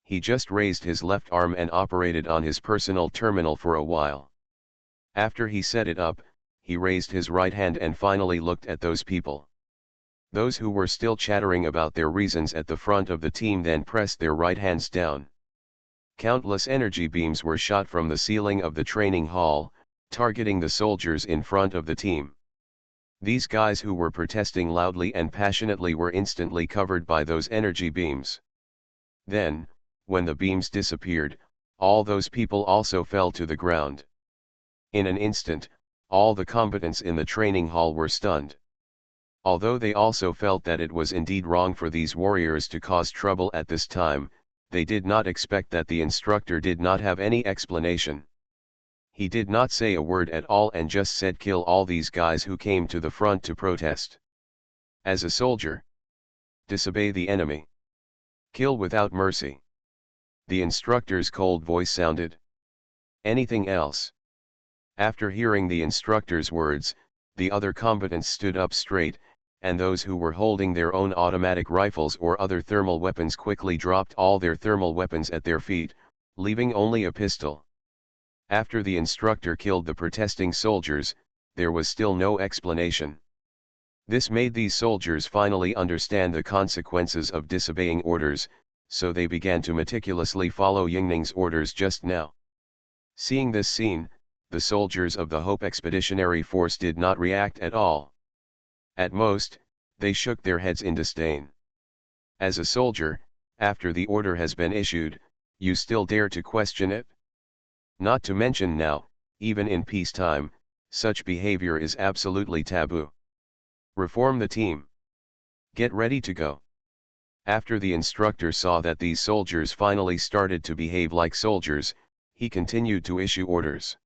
He just raised his left arm and operated on his personal terminal for a while. After he set it up, he raised his right hand and finally looked at those people. Those who were still chattering about their reasons at the front of the team then pressed their right hands down. Countless energy beams were shot from the ceiling of the training hall, targeting the soldiers in front of the team. These guys who were protesting loudly and passionately were instantly covered by those energy beams. Then, when the beams disappeared, all those people also fell to the ground. In an instant, all the combatants in the training hall were stunned. Although they also felt that it was indeed wrong for these warriors to cause trouble at this time, they did not expect that the instructor did not have any explanation. He did not say a word at all and just said, "Kill all these guys who came to the front to protest. As a soldier, disobey the enemy. Kill without mercy." The instructor's cold voice sounded. "Anything else?" After hearing the instructor's words, the other combatants stood up straight, and those who were holding their own automatic rifles or other thermal weapons quickly dropped all their thermal weapons at their feet, leaving only a pistol. After the instructor killed the protesting soldiers, there was still no explanation. This made these soldiers finally understand the consequences of disobeying orders, so they began to meticulously follow Yingning's orders just now. Seeing this scene, the soldiers of the Hope Expeditionary Force did not react at all. At most, they shook their heads in disdain. As a soldier, after the order has been issued, you still dare to question it? Not to mention now, even in peacetime, such behavior is absolutely taboo. Reform the team. Get ready to go. After the instructor saw that these soldiers finally started to behave like soldiers, he continued to issue orders.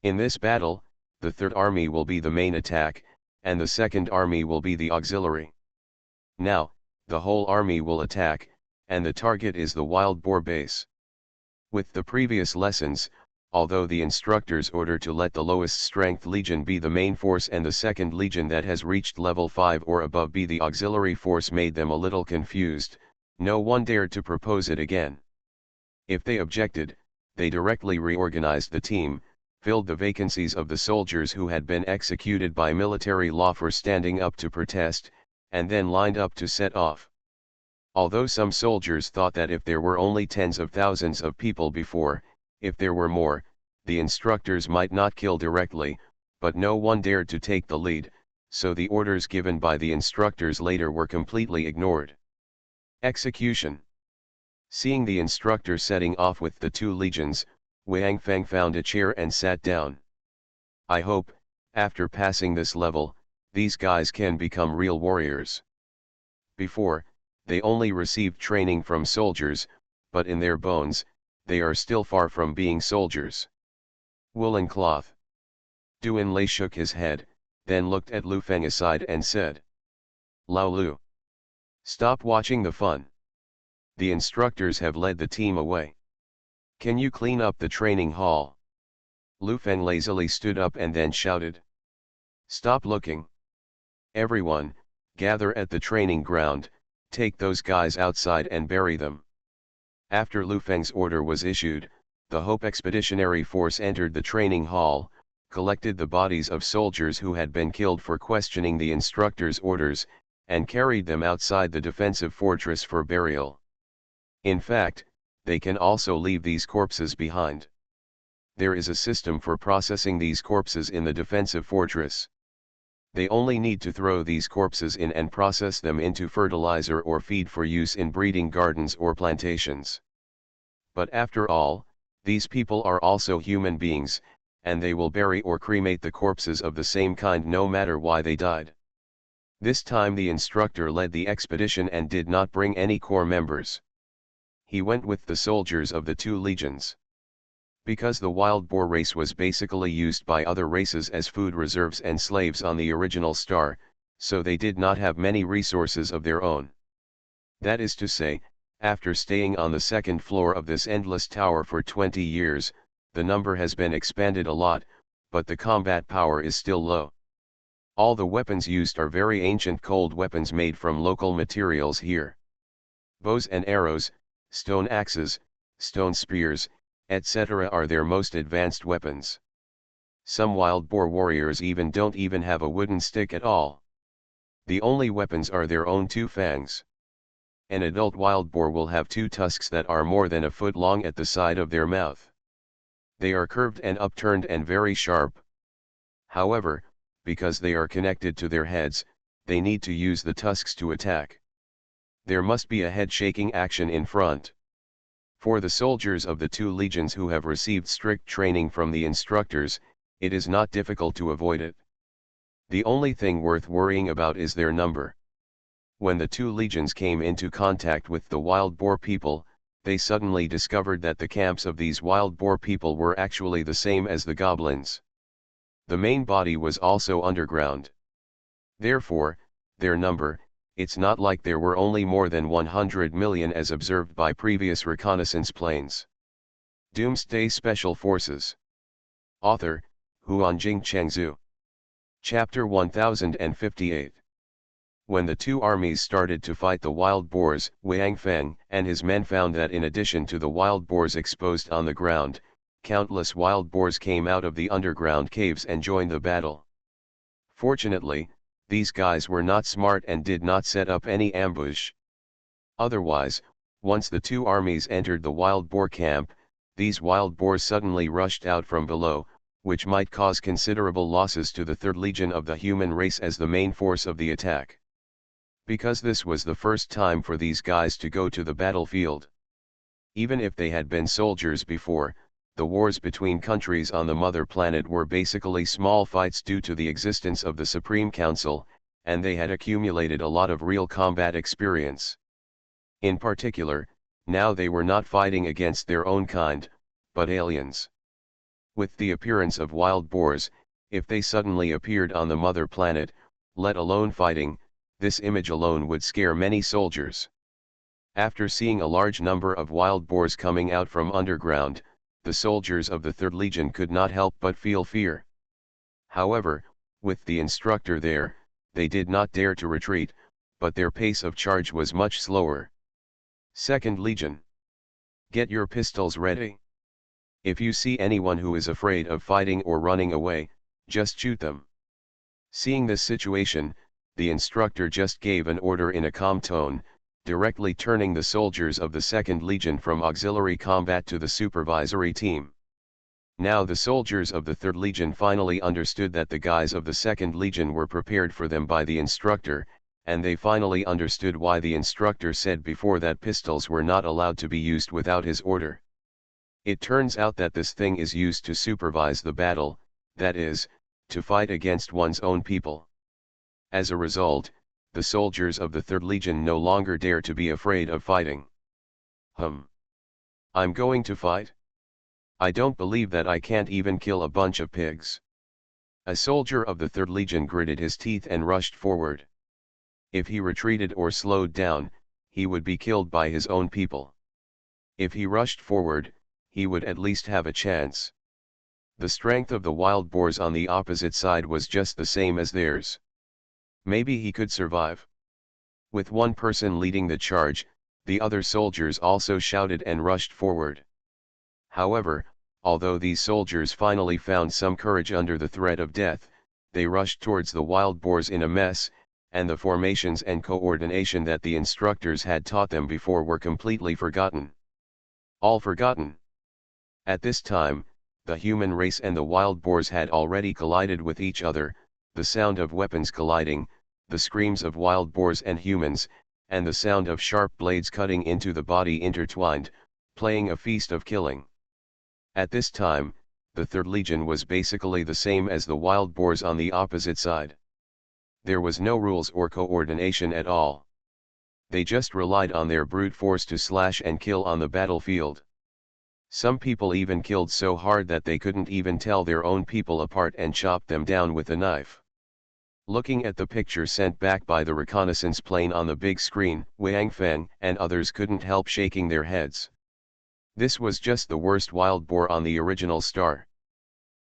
In this battle, the Third Army will be the main attack, and the Second Army will be the auxiliary. Now, the whole army will attack, and the target is the Wild Boar base. With the previous lessons, although the instructor's order to let the lowest strength legion be the main force and the second legion that has reached level 5 or above be the auxiliary force made them a little confused, no one dared to propose it again. If they objected, they directly reorganized the team, filled the vacancies of the soldiers who had been executed by military law for standing up to protest, and then lined up to set off. Although some soldiers thought that if there were only tens of thousands of people before, if there were more, the instructors might not kill directly, but no one dared to take the lead, so the orders given by the instructors later were completely ignored. Execution. Seeing the instructor setting off with the 2 legions, Wang Feng found a chair and sat down. I hope, after passing this level, these guys can become real warriors. Before, they only received training from soldiers, but in their bones, they are still far from being soldiers. Woolen cloth. Duan Lei shook his head, then looked at Lu Feng aside and said, Lao Lu, stop watching the fun. The instructors have led the team away. Can you clean up the training hall? Lu Feng lazily stood up and then shouted. Stop looking. Everyone, gather at the training ground, take those guys outside and bury them. After Lu Feng's order was issued, the Hope Expeditionary Force entered the training hall, collected the bodies of soldiers who had been killed for questioning the instructor's orders, and carried them outside the defensive fortress for burial. In fact, they can also leave these corpses behind. There is a system for processing these corpses in the defensive fortress. They only need to throw these corpses in and process them into fertilizer or feed for use in breeding gardens or plantations. But after all, these people are also human beings, and they will bury or cremate the corpses of the same kind no matter why they died. This time the instructor led the expedition and did not bring any corps members. He went with the soldiers of the 2 legions. Because the wild boar race was basically used by other races as food reserves and slaves on the original star, so they did not have many resources of their own. That is to say, after staying on the 2nd floor of this endless tower for 20 years, the number has been expanded a lot, but the combat power is still low. All the weapons used are very ancient cold weapons made from local materials here. Bows and arrows, stone axes, stone spears, etc. are their most advanced weapons. Some wild boar warriors don't even have a wooden stick at all. The only weapons are their own two fangs. An adult wild boar will have two tusks that are more than a foot long at the side of their mouth. They are curved and upturned and very sharp. However, because they are connected to their heads, they need to use the tusks to attack. There must be a head-shaking action in front. For the soldiers of the two legions who have received strict training from the instructors, it is not difficult to avoid it. The only thing worth worrying about is their number. When the two legions came into contact with the wild boar people, they suddenly discovered that the camps of these wild boar people were actually the same as the goblins. The main body was also underground. Therefore, their number, it's not like there were only more than 100 million as observed by previous reconnaissance planes. Doomsday Special Forces. Author, Huanjing Chengzhu. Chapter 1058. When the two armies started to fight the wild boars, Wang Feng and his men found that in addition to the wild boars exposed on the ground, countless wild boars came out of the underground caves and joined the battle. Fortunately, these guys were not smart and did not set up any ambush. Otherwise, once the two armies entered the wild boar camp, these wild boars suddenly rushed out from below, which might cause considerable losses to the Third Legion of the human race as the main force of the attack. Because this was the first time for these guys to go to the battlefield. Even if they had been soldiers before, the wars between countries on the mother planet were basically small fights due to the existence of the Supreme Council, and they had accumulated a lot of real combat experience. In particular, now they were not fighting against their own kind, but aliens. With the appearance of wild boars, if they suddenly appeared on the mother planet, let alone fighting, this image alone would scare many soldiers. After seeing a large number of wild boars coming out from underground, the soldiers of the Third Legion could not help but feel fear. However, with the instructor there, they did not dare to retreat, but their pace of charge was much slower. Second Legion. Get your pistols ready. If you see anyone who is afraid of fighting or running away, just shoot them. Seeing this situation, the instructor just gave an order in a calm tone, directly turning the soldiers of the Second Legion from auxiliary combat to the supervisory team. Now the soldiers of the Third Legion finally understood that the guys of the Second Legion were prepared for them by the instructor, and they finally understood why the instructor said before that pistols were not allowed to be used without his order. It turns out that this thing is used to supervise the battle, that is, to fight against one's own people. As a result, the soldiers of the Third Legion no longer dare to be afraid of fighting. I'm going to fight? I don't believe that I can't even kill a bunch of pigs. A soldier of the Third Legion gritted his teeth and rushed forward. If he retreated or slowed down, he would be killed by his own people. If he rushed forward, he would at least have a chance. The strength of the wild boars on the opposite side was just the same as theirs. Maybe he could survive. With one person leading the charge, the other soldiers also shouted and rushed forward. However, although these soldiers finally found some courage under the threat of death, they rushed towards the wild boars in a mess, and the formations and coordination that the instructors had taught them before were completely forgotten. All forgotten. At this time, the human race and the wild boars had already collided with each other, the sound of weapons colliding, the screams of wild boars and humans, and the sound of sharp blades cutting into the body intertwined, playing a feast of killing. At this time, the Third Legion was basically the same as the wild boars on the opposite side. There was no rules or coordination at all. They just relied on their brute force to slash and kill on the battlefield. Some people even killed so hard that they couldn't even tell their own people apart and chopped them down with a knife. Looking at the picture sent back by the reconnaissance plane on the big screen, Wang Feng and others couldn't help shaking their heads. This was just the worst wild boar on the original star.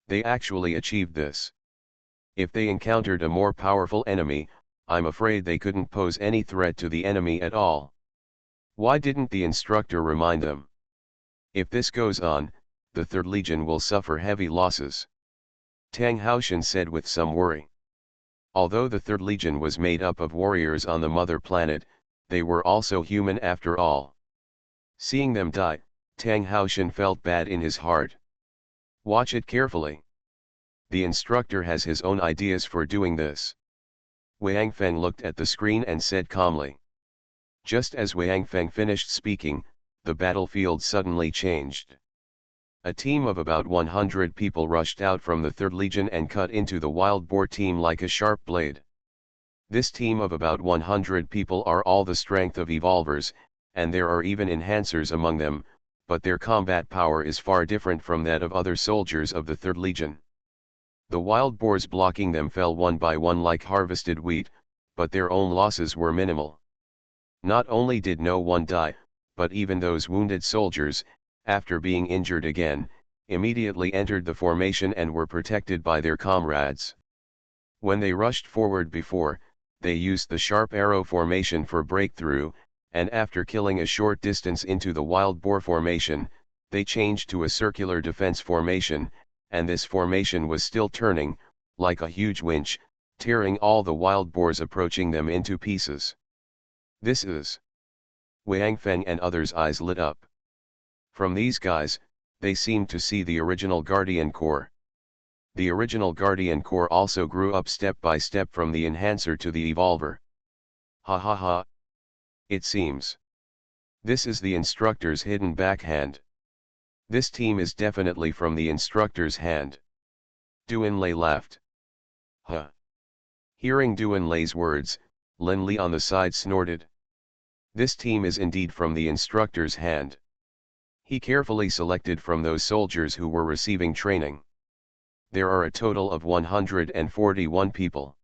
They actually achieved this. If they encountered a more powerful enemy, I'm afraid they couldn't pose any threat to the enemy at all. Why didn't the instructor remind them? If this goes on, the Third Legion will suffer heavy losses. Tang Haoshan said with some worry. Although the Third Legion was made up of warriors on the mother planet, they were also human after all. Seeing them die, Tang Haoshan felt bad in his heart. Watch it carefully. The instructor has his own ideas for doing this. Wang Feng looked at the screen and said calmly. Just as Wang Feng finished speaking, the battlefield suddenly changed. A team of about 100 people rushed out from the Third Legion and cut into the wild boar team like a sharp blade. This team of about 100 people are all the strength of evolvers, and there are even enhancers among them, but their combat power is far different from that of other soldiers of the Third Legion. The wild boars blocking them fell one by one like harvested wheat, but their own losses were minimal. Not only did no one die, but even those wounded soldiers, after being injured again, immediately entered the formation and were protected by their comrades. When they rushed forward before, they used the sharp arrow formation for breakthrough, and after killing a short distance into the wild boar formation, they changed to a circular defense formation, and this formation was still turning, like a huge winch, tearing all the wild boars approaching them into pieces. This is... Wang Feng and others' eyes lit up. From these guys, they seemed to see the original Guardian Corps. The original Guardian Corps also grew up step by step from the enhancer to the evolver. Ha ha ha. It seems. This is the instructor's hidden backhand. This team is definitely from the instructor's hand. Duanlei laughed. Huh. Hearing Duanlei's words, Lin Li on the side snorted. This team is indeed from the instructor's hand. He carefully selected from those soldiers who were receiving training. There are a total of 141 people.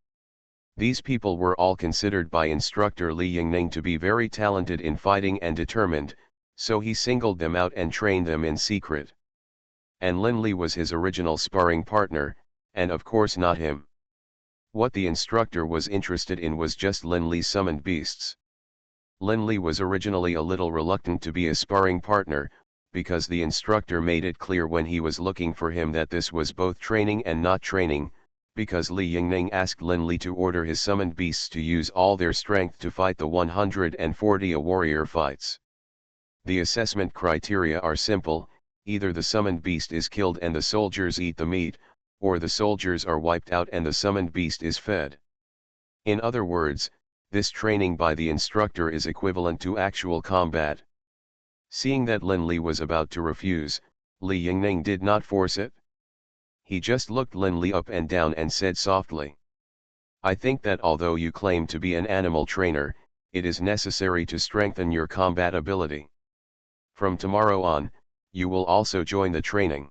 These people were all considered by instructor Li Yingning to be very talented in fighting and determined, so he singled them out and trained them in secret. And Lin Li was his original sparring partner, and of course not him. What the instructor was interested in was just Lin Li's summoned beasts. Lin Li was originally a little reluctant to be a sparring partner, because the instructor made it clear when he was looking for him that this was both training and not training, because Li Yingning asked Lin Li to order his summoned beasts to use all their strength to fight the 140 warrior fights. The assessment criteria are simple: either the summoned beast is killed and the soldiers eat the meat, or the soldiers are wiped out and the summoned beast is fed. In other words, this training by the instructor is equivalent to actual combat. Seeing that Lin Li was about to refuse, Li Yingning did not force it. He just looked Lin Li up and down and said softly, I think that although you claim to be an animal trainer, it is necessary to strengthen your combat ability. From tomorrow on, you will also join the training.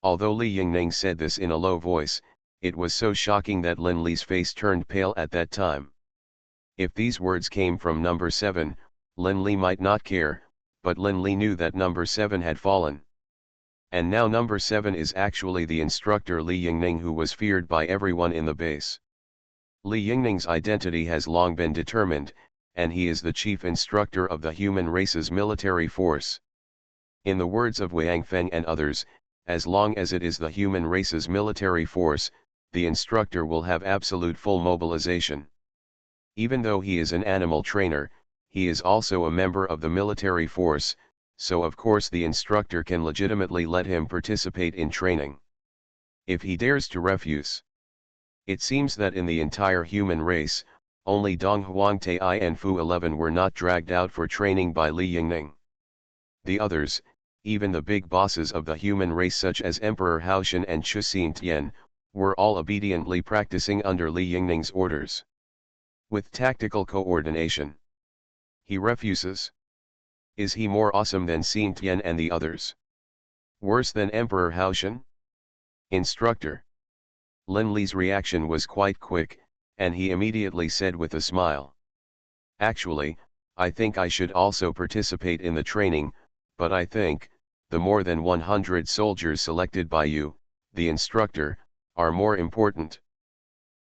Although Li Yingning said this in a low voice, it was so shocking that Lin Li's face turned pale at that time. If these words came from number 7, Lin Li might not care, but Lin Li knew that number 7 had fallen. And now number 7 is actually the instructor Li Yingning, who was feared by everyone in the base. Li Yingning's identity has long been determined, and he is the chief instructor of the human race's military force. In the words of Wang Feng and others, as long as it is the human race's military force, the instructor will have absolute full mobilization. Even though he is an animal trainer, he is also a member of the military force, so of course the instructor can legitimately let him participate in training. If he dares to refuse. It seems that in the entire human race, only Dong Huangtai and Fu 11 were not dragged out for training by Li Yingning. The others, even the big bosses of the human race such as Emperor Haoshan and Chu Xintian, were all obediently practicing under Li Yingning's orders. With tactical coordination. He refuses. Is he more awesome than Xintian and the others? Worse than Emperor Haoshan? Instructor. Lin Li's reaction was quite quick, and he immediately said with a smile. Actually, I think I should also participate in the training, but I think, the more than 100 soldiers selected by you, the instructor, are more important.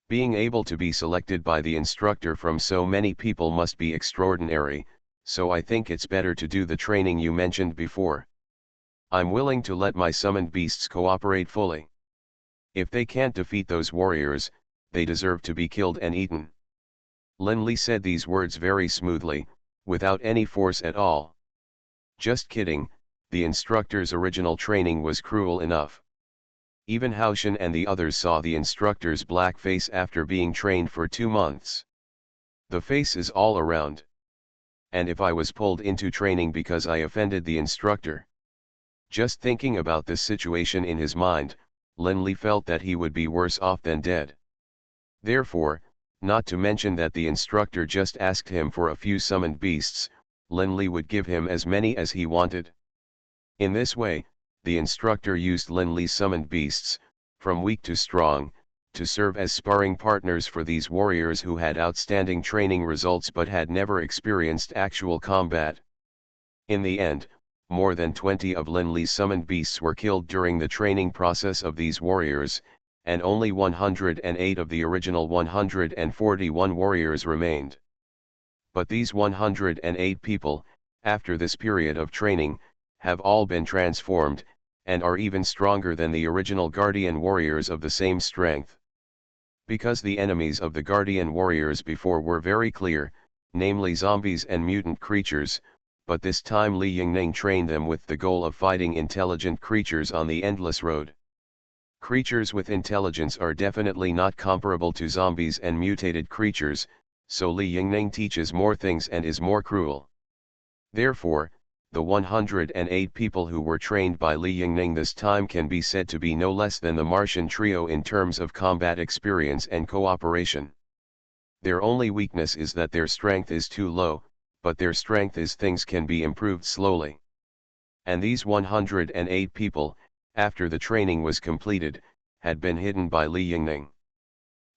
Being able to be selected by the instructor from so many people must be extraordinary, so I think it's better to do the training you mentioned before. I'm willing to let my summoned beasts cooperate fully. If they can't defeat those warriors, they deserve to be killed and eaten. Lin Li said these words very smoothly, without any force at all. Just kidding, the instructor's original training was cruel enough. Even Haoshan and the others saw the instructor's black face after being trained for 2 months. The face is all around. And if I was pulled into training because I offended the instructor? Just thinking about this situation in his mind, Lin Li felt that he would be worse off than dead. Therefore, not to mention that the instructor just asked him for a few summoned beasts, Lin Li would give him as many as he wanted. In this way, the instructor used Lin Li's summoned beasts, from weak to strong, to serve as sparring partners for these warriors who had outstanding training results but had never experienced actual combat. In the end, more than 20 of Lin Li's summoned beasts were killed during the training process of these warriors, and only 108 of the original 141 warriors remained. But these 108 people, after this period of training, have all been transformed, and are even stronger than the original Guardian warriors of the same strength. Because the enemies of the Guardian warriors before were very clear, namely zombies and mutant creatures, but this time Li Yingning trained them with the goal of fighting intelligent creatures on the endless road. Creatures with intelligence are definitely not comparable to zombies and mutated creatures, so Li Yingning teaches more things and is more cruel. Therefore, the 108 people who were trained by Li Yingning this time can be said to be no less than the Martian trio in terms of combat experience and cooperation. Their only weakness is that their strength is too low, but their strength is things can be improved slowly. And these 108 people, after the training was completed, had been hidden by Li Yingning.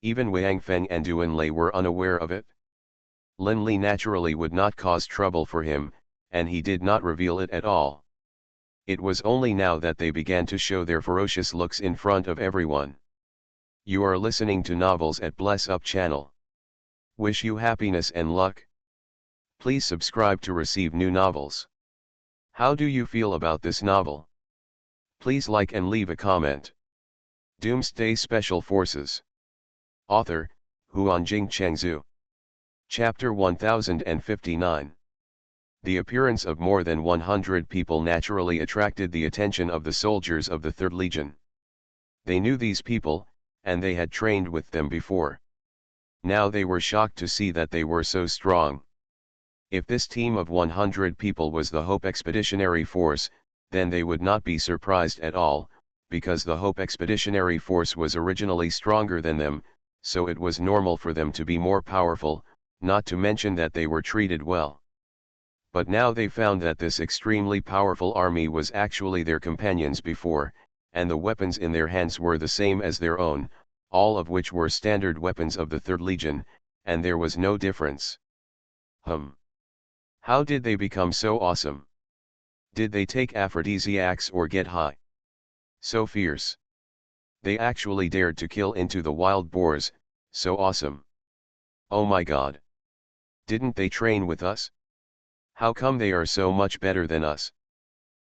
Even Wang Feng and Duan Lei were unaware of it. Lin Li naturally would not cause trouble for him, and he did not reveal it at all. It was only now that they began to show their ferocious looks in front of everyone. You are listening to Novels at Bless Up channel. Wish you happiness and luck. Please subscribe to receive new novels. How do you feel about this novel? Please like and leave a comment. Doomsday Special Forces. Author, Huanjing Chengzhu. Chapter 1059. The appearance of more than 100 people naturally attracted the attention of the soldiers of the 3rd Legion. They knew these people, and they had trained with them before. Now they were shocked to see that they were so strong. If this team of 100 people was the Hope Expeditionary Force, then they would not be surprised at all, because the Hope Expeditionary Force was originally stronger than them, so it was normal for them to be more powerful, not to mention that they were treated well. But now they found that this extremely powerful army was actually their companions before, and the weapons in their hands were the same as their own, all of which were standard weapons of the 3rd Legion, and there was no difference. How did they become so awesome? Did they take aphrodisiacs or get high? So fierce. They actually dared to kill into the wild boars, so awesome. Oh my god. Didn't they train with us? How come they are so much better than us?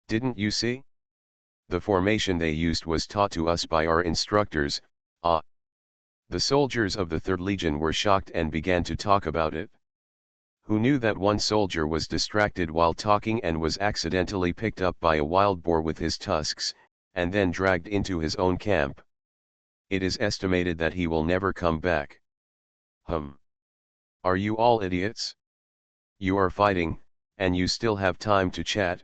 Didn't you see? The formation they used was taught to us by our instructors. The soldiers of the 3rd Legion were shocked and began to talk about it. Who knew that one soldier was distracted while talking and was accidentally picked up by a wild boar with his tusks, and then dragged into his own camp? It is estimated that he will never come back. Are you all idiots? You are fighting, and you still have time to chat?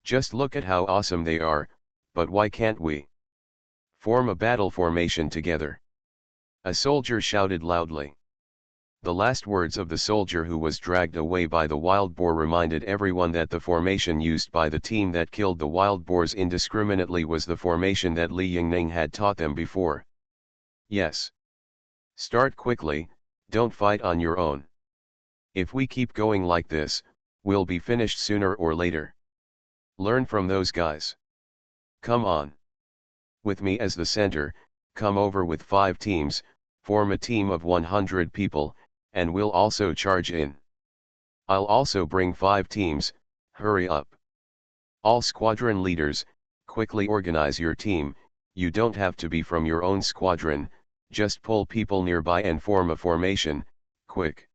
Just look at how awesome they are, but why can't we form a battle formation together? A soldier shouted loudly. The last words of the soldier who was dragged away by the wild boar reminded everyone that the formation used by the team that killed the wild boars indiscriminately was the formation that Li Yingning had taught them before. Yes. Start quickly, don't fight on your own. If we keep going like this, we'll be finished sooner or later. Learn from those guys. Come on. With me as the center, come over with 5 teams, form a team of 100 people, and we'll also charge in. I'll also bring 5 teams, hurry up. All squadron leaders, quickly organize your team. You don't have to be from your own squadron, Just pull people nearby and form a formation, quick.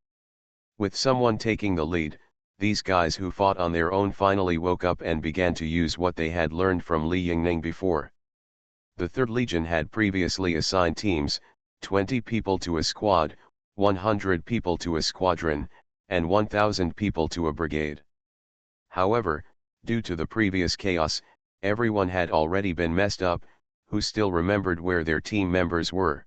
With someone taking the lead, these guys who fought on their own finally woke up and began to use what they had learned from Li Yingning before. The 3rd Legion had previously assigned teams, 20 people to a squad, 100 people to a squadron, and 1,000 people to a brigade. However, due to the previous chaos, everyone had already been messed up, who still remembered where their team members were.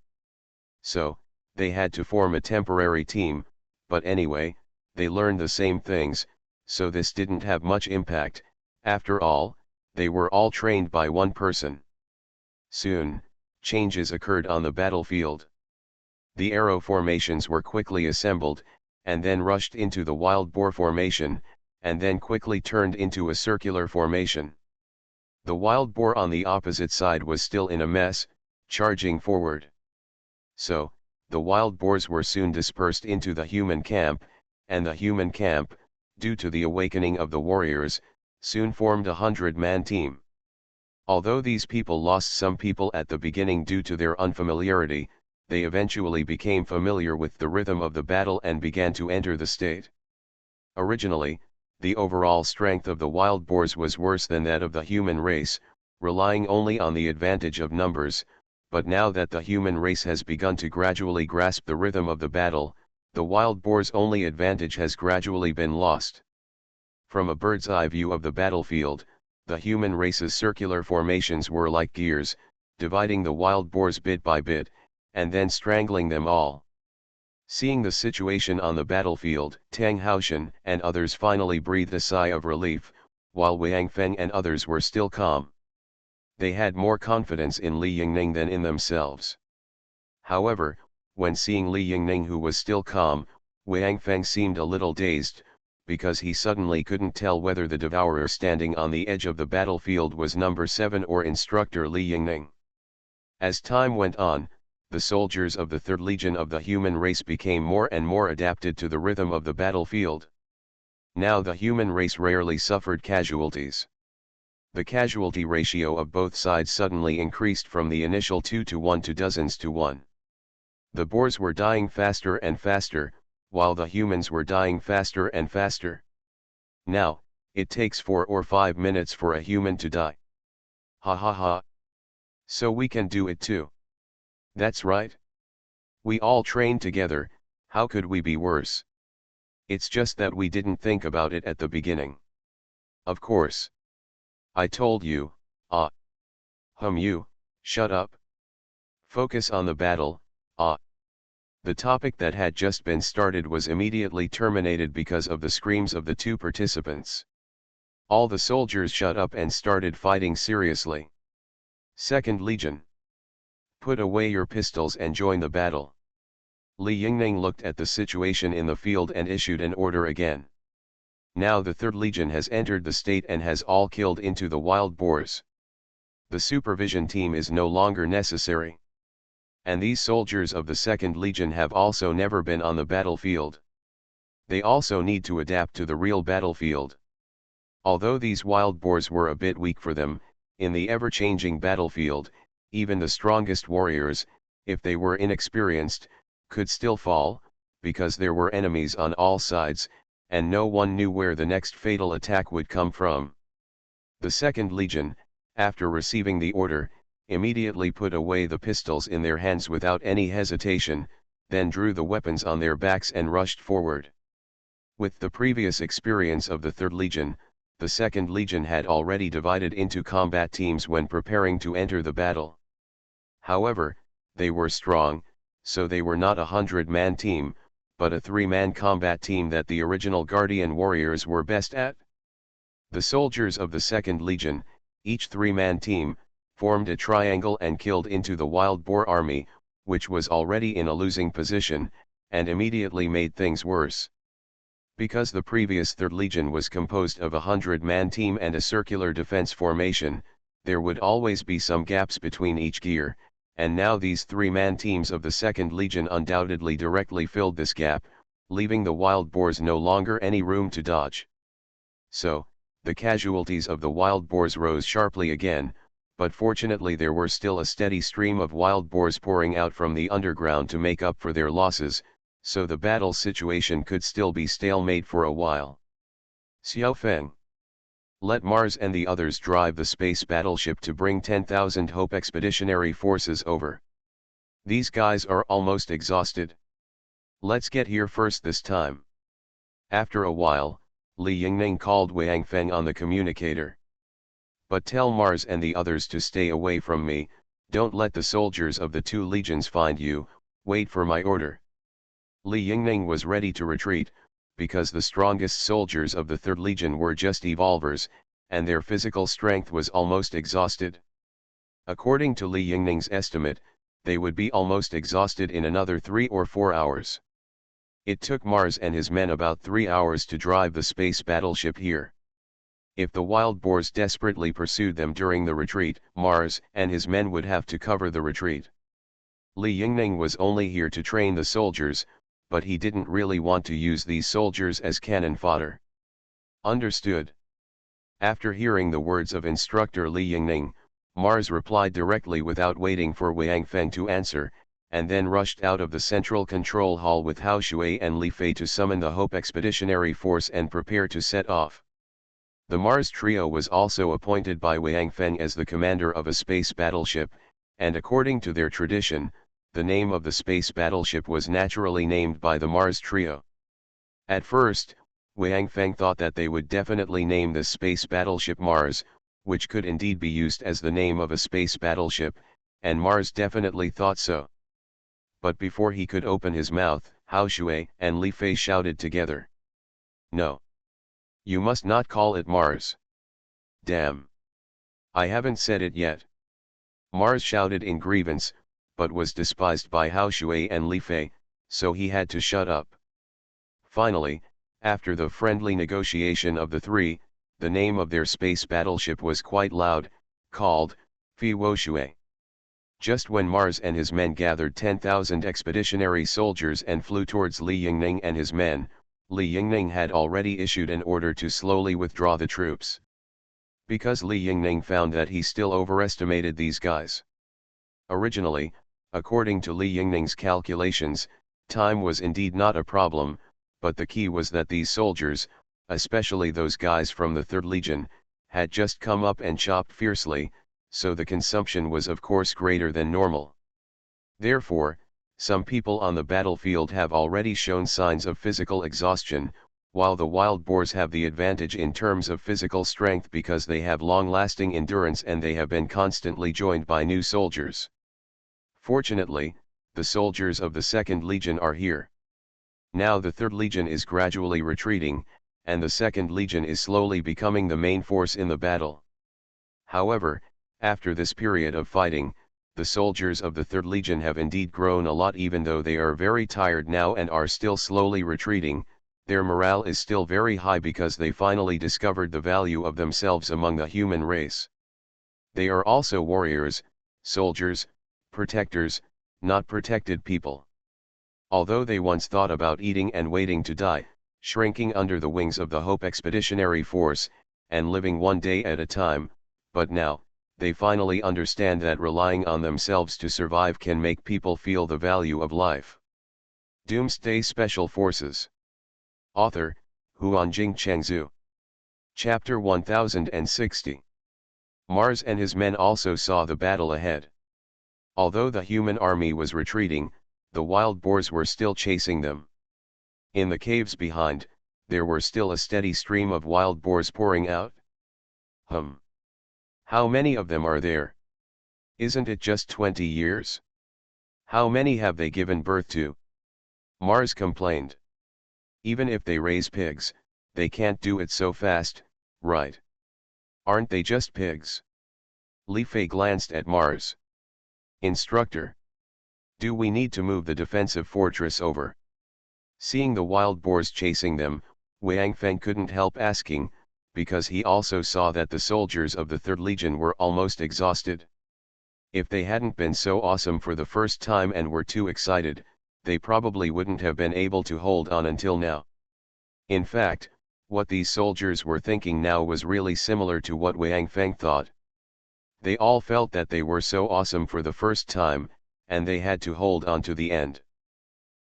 So, they had to form a temporary team, but anyway, they learned the same things, so this didn't have much impact. After all, they were all trained by one person. Soon, changes occurred on the battlefield. The arrow formations were quickly assembled, and then rushed into the wild boar formation, and then quickly turned into a circular formation. The wild boar on the opposite side was still in a mess, charging forward. So, the wild boars were soon dispersed into the human camp, and the human camp, due to the awakening of the warriors, soon formed a 100-man team. Although these people lost some people at the beginning due to their unfamiliarity, they eventually became familiar with the rhythm of the battle and began to enter the state. Originally, the overall strength of the wild boars was worse than that of the human race, relying only on the advantage of numbers, but now that the human race has begun to gradually grasp the rhythm of the battle, the wild boar's only advantage has gradually been lost. From a bird's eye view of the battlefield, the human race's circular formations were like gears, dividing the wild boars bit by bit, and then strangling them all. Seeing the situation on the battlefield, Tang Haoshan and others finally breathed a sigh of relief, while Wang Feng and others were still calm. They had more confidence in Li Yingning than in themselves. However, when seeing Li Yingning, who was still calm, Wang Feng seemed a little dazed, because he suddenly couldn't tell whether the devourer standing on the edge of the battlefield was number 7 or instructor Li Yingning. As time went on, the soldiers of the 3rd Legion of the human race became more and more adapted to the rhythm of the battlefield. Now the human race rarely suffered casualties. The casualty ratio of both sides suddenly increased from the initial 2 to 1 to dozens to 1. The boars were dying faster and faster, while the humans were dying faster and faster. Now, it takes 4 or 5 minutes for a human to die. Ha ha ha. So we can do it too. That's right. We all trained together, how could we be worse? It's just that we didn't think about it at the beginning. Of course. I told you, you, shut up. Focus on the battle, The topic that had just been started was immediately terminated because of the screams of the 2 participants. All the soldiers shut up and started fighting seriously. 2nd Legion. Put away your pistols and join the battle. Li Yingning looked at the situation in the field and issued an order again. Now the 3rd Legion has entered the state and has all killed into the wild boars. The supervision team is no longer necessary. And these soldiers of the 2nd Legion have also never been on the battlefield. They also need to adapt to the real battlefield. Although these wild boars were a bit weak for them, in the ever-changing battlefield, even the strongest warriors, if they were inexperienced, could still fall, because there were enemies on all sides, and no one knew where the next fatal attack would come from. The 2nd Legion, after receiving the order, immediately put away the pistols in their hands without any hesitation, then drew the weapons on their backs and rushed forward. With the previous experience of the 3rd Legion, the 2nd Legion had already divided into combat teams when preparing to enter the battle. However, they were strong, so they were not a 100-man team, but a 3-man combat team that the original Guardian warriors were best at. The soldiers of the 2nd Legion, each 3-man team, formed a triangle and killed into the wild boar army, which was already in a losing position, and immediately made things worse. Because the previous 3rd Legion was composed of a 100-man team and a circular defense formation, there would always be some gaps between each gear, and now these 3-man teams of the 2nd Legion undoubtedly directly filled this gap, leaving the wild boars no longer any room to dodge. So, the casualties of the wild boars rose sharply again, but fortunately there were still a steady stream of wild boars pouring out from the underground to make up for their losses, so the battle situation could still be stalemate for a while. Xiao Feng. Let Mars and the others drive the space battleship to bring 10,000 Hope expeditionary forces over. These guys are almost exhausted. Let's get here first this time. After a while, Li Yingning called Wang Feng on the communicator. But tell Mars and the others to stay away from me, don't let the soldiers of the two legions find you, wait for my order. Li Yingning was ready to retreat, because the strongest soldiers of the Third Legion were just evolvers, and their physical strength was almost exhausted. According to Li Yingning's estimate, they would be almost exhausted in another 3 or 4 hours. It took Mars and his men about 3 hours to drive the space battleship here. If the wild boars desperately pursued them during the retreat, Mars and his men would have to cover the retreat. Li Yingning was only here to train the soldiers, but he didn't really want to use these soldiers as cannon fodder. Understood. After hearing the words of instructor Li Yingning, Mars replied directly without waiting for Wang Feng to answer, and then rushed out of the central control hall with Hao Shui and Li Fei to summon the Hope Expeditionary Force and prepare to set off. The Mars trio was also appointed by Wang Feng as the commander of a space battleship, and according to their tradition, the name of the space battleship was naturally named by the Mars trio. At first, Wang Feng thought that they would definitely name this space battleship Mars, which could indeed be used as the name of a space battleship, and Mars definitely thought so. But before he could open his mouth, Hao Shui and Li Fei shouted together. No. You must not call it Mars. Damn. I haven't said it yet. Mars shouted in grievance, but was despised by Hao Shui and Li Fei, so he had to shut up. Finally, after the friendly negotiation of the three, the name of their space battleship was quite loud, called Fi Wo Shui. Just when Mars and his men gathered 10,000 expeditionary soldiers and flew towards Li Yingning and his men, Li Yingning had already issued an order to slowly withdraw the troops. Because Li Yingning found that he still overestimated these guys. Originally, according to Li Yingning's calculations, time was indeed not a problem, but the key was that these soldiers, especially those guys from the Third Legion, had just come up and chopped fiercely, so the consumption was of course greater than normal. Therefore, some people on the battlefield have already shown signs of physical exhaustion, while the wild boars have the advantage in terms of physical strength because they have long-lasting endurance and they have been constantly joined by new soldiers. Fortunately, the soldiers of the Second Legion are here. Now the Third Legion is gradually retreating, and the Second Legion is slowly becoming the main force in the battle. However, after this period of fighting, the soldiers of the Third Legion have indeed grown a lot. Even though they are very tired now and are still slowly retreating, their morale is still very high because they finally discovered the value of themselves among the human race. They are also warriors, soldiers, protectors, not protected people. Although they once thought about eating and waiting to die, shrinking under the wings of the Hope Expeditionary Force, and living one day at a time, but now, they finally understand that relying on themselves to survive can make people feel the value of life. Doomsday Special Forces. Author, Huanjing Chengzhu. Chapter 1060. Mars and his men also saw the battle ahead. Although the human army was retreating, the wild boars were still chasing them. In the caves behind, there were still a steady stream of wild boars pouring out. How many of them are there? Isn't it just 20 years? How many have they given birth to? Mars complained. Even if they raise pigs, they can't do it so fast, right? Aren't they just pigs? Li Fei glanced at Mars. Instructor. Do we need to move the defensive fortress over? Seeing the wild boars chasing them, Wang Feng couldn't help asking, because he also saw that the soldiers of the Third Legion were almost exhausted. If they hadn't been so awesome for the first time and were too excited, they probably wouldn't have been able to hold on until now. In fact, what these soldiers were thinking now was really similar to what Wang Feng thought. They all felt that they were so awesome for the first time, and they had to hold on to the end.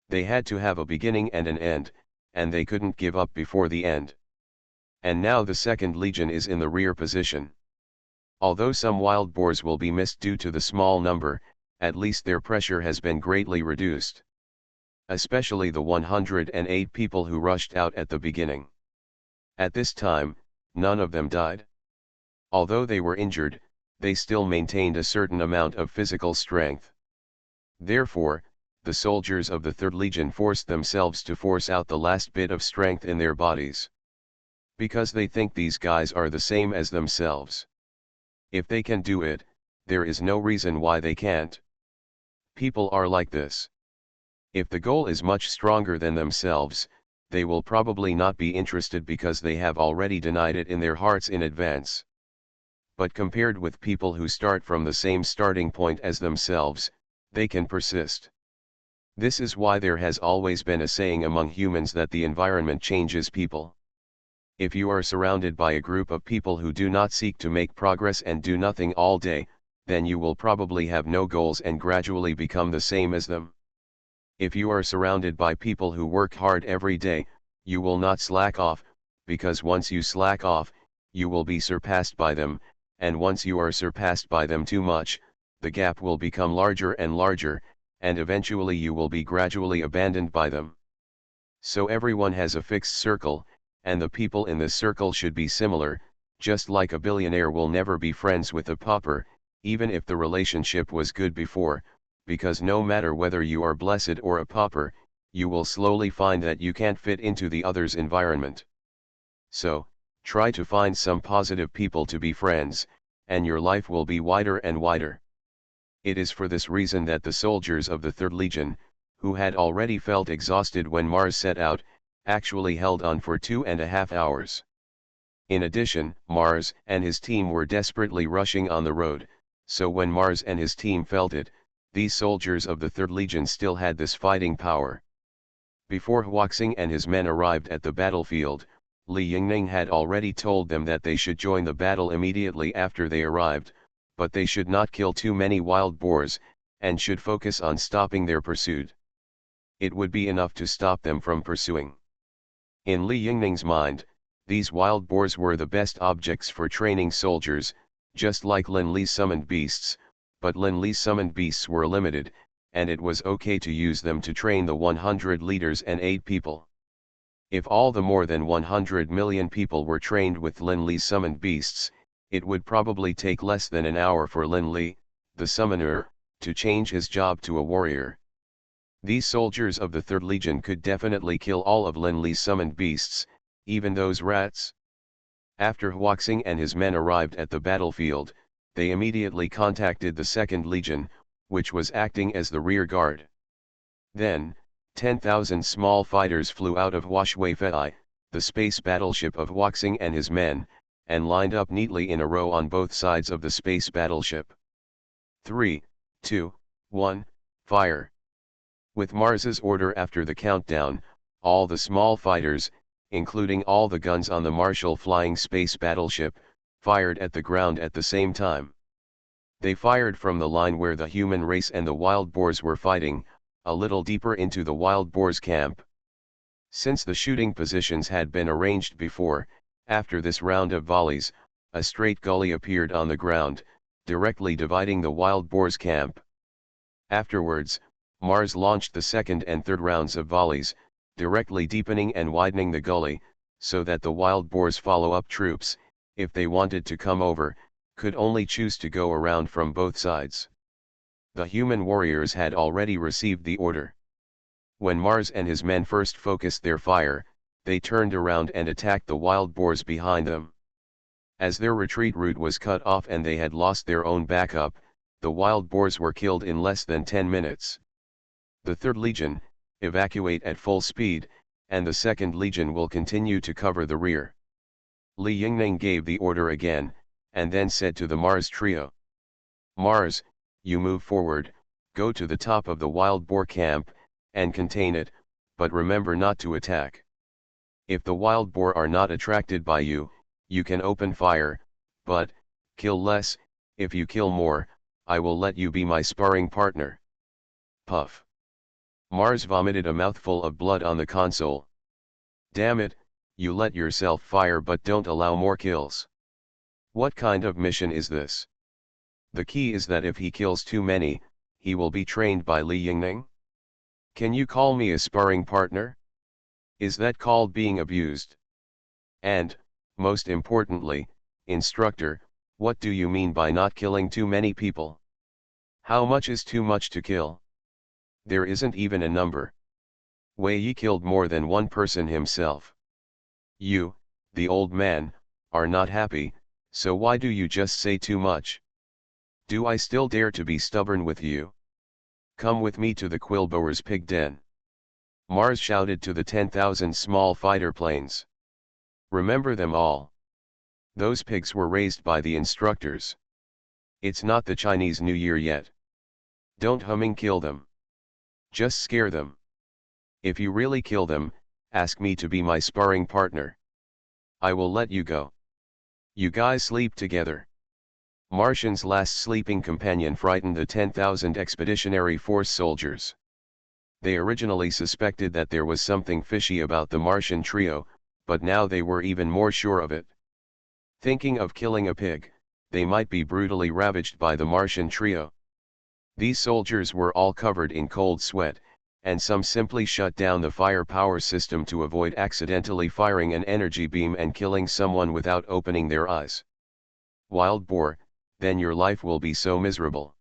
They had to have a beginning and an end, and they couldn't give up before the end. And now the second legion is in the rear position. Although some wild boars will be missed due to the small number, at least their pressure has been greatly reduced. Especially the 108 people who rushed out at the beginning. At this time, none of them died. Although they were injured, they still maintained a certain amount of physical strength. Therefore, the soldiers of the Third Legion forced themselves to force out the last bit of strength in their bodies. Because they think these guys are the same as themselves. If they can do it, there is no reason why they can't. People are like this. If the goal is much stronger than themselves, they will probably not be interested because they have already denied it in their hearts in advance. But compared with people who start from the same starting point as themselves, they can persist. This is why there has always been a saying among humans that the environment changes people. If you are surrounded by a group of people who do not seek to make progress and do nothing all day, then you will probably have no goals and gradually become the same as them. If you are surrounded by people who work hard every day, you will not slack off, because once you slack off, you will be surpassed by them, and once you are surpassed by them too much, the gap will become larger and larger, and eventually you will be gradually abandoned by them. So everyone has a fixed circle, and the people in this circle should be similar, just like a billionaire will never be friends with a pauper, even if the relationship was good before, because no matter whether you are blessed or a pauper, you will slowly find that you can't fit into the other's environment. So, try to find some positive people to be friends, and your life will be wider and wider. It is for this reason that the soldiers of the Third Legion, who had already felt exhausted when Mars set out, actually held on for 2.5 hours. In addition, Mars and his team were desperately rushing on the road, so when Mars and his team felt it, these soldiers of the Third Legion still had this fighting power. Before Huaxing and his men arrived at the battlefield, Li Yingning had already told them that they should join the battle immediately after they arrived, but they should not kill too many wild boars, and should focus on stopping their pursuit. It would be enough to stop them from pursuing. In Li Yingning's mind, these wild boars were the best objects for training soldiers, just like Lin Li's summoned beasts, but Lin Li's summoned beasts were limited, and it was okay to use them to train the 100 leaders and 8 people. If all the more than 100 million people were trained with Lin Li's summoned beasts, it would probably take less than an hour for Lin Li, the summoner, to change his job to a warrior. These soldiers of the Third Legion could definitely kill all of Lin Li's summoned beasts, even those rats. After Huaxing and his men arrived at the battlefield, they immediately contacted the Second Legion, which was acting as the rear guard. Then, 10,000 small fighters flew out of Huashuifei, the space battleship of Huaxing and his men, and lined up neatly in a row on both sides of the space battleship. 3, 2, 1, fire. With Mars's order after the countdown, all the small fighters, including all the guns on the Marshall flying space battleship, fired at the ground at the same time. They fired from the line where the human race and the wild boars were fighting, a little deeper into the wild boars' camp. Since the shooting positions had been arranged before, after this round of volleys, a straight gully appeared on the ground, directly dividing the wild boars' camp. Afterwards, Mars launched the second and third rounds of volleys, directly deepening and widening the gully, so that the wild boars' follow-up troops, if they wanted to come over, could only choose to go around from both sides. The human warriors had already received the order. When Mars and his men first focused their fire, they turned around and attacked the wild boars behind them. As their retreat route was cut off and they had lost their own backup, the wild boars were killed in less than 10 minutes. The Third Legion, evacuate at full speed, and the Second Legion will continue to cover the rear. Li Yingning gave the order again, and then said to the Mars trio. Mars, you move forward, go to the top of the wild boar camp, and contain it, but remember not to attack. If the wild boar are not attracted by you, you can open fire, but, kill less, If you kill more, I will let you be my sparring partner. Puff. Mars vomited a mouthful of blood on the console. Damn it, you let yourself fire but don't allow more kills. What kind of mission is this? The key is that if he kills too many, he will be trained by Li Yingning? Can you call me a sparring partner? Is that called being abused? And, most importantly, instructor, what do you mean by not killing too many people? How much is too much to kill? There isn't even a number. Wei Yi killed more than one person himself. You, the old man, are not happy, so why do you just say too much? Do I still dare to be stubborn with you? Come with me to the Quillbower's pig den. Mars shouted to the 10,000 small fighter planes. Remember them all. Those pigs were raised by the instructors. It's not the Chinese New Year yet. Don't humming kill them. Just scare them. If you really kill them, ask me to be my sparring partner. I will let you go. You guys sleep together. Martian's last sleeping companion frightened the 10,000 Expeditionary Force soldiers. They originally suspected that there was something fishy about the Martian trio, but now they were even more sure of it. Thinking of killing a pig, they might be brutally ravaged by the Martian trio. These soldiers were all covered in cold sweat, and some simply shut down the firepower system to avoid accidentally firing an energy beam and killing someone without opening their eyes. Wild boar, then your life will be so miserable.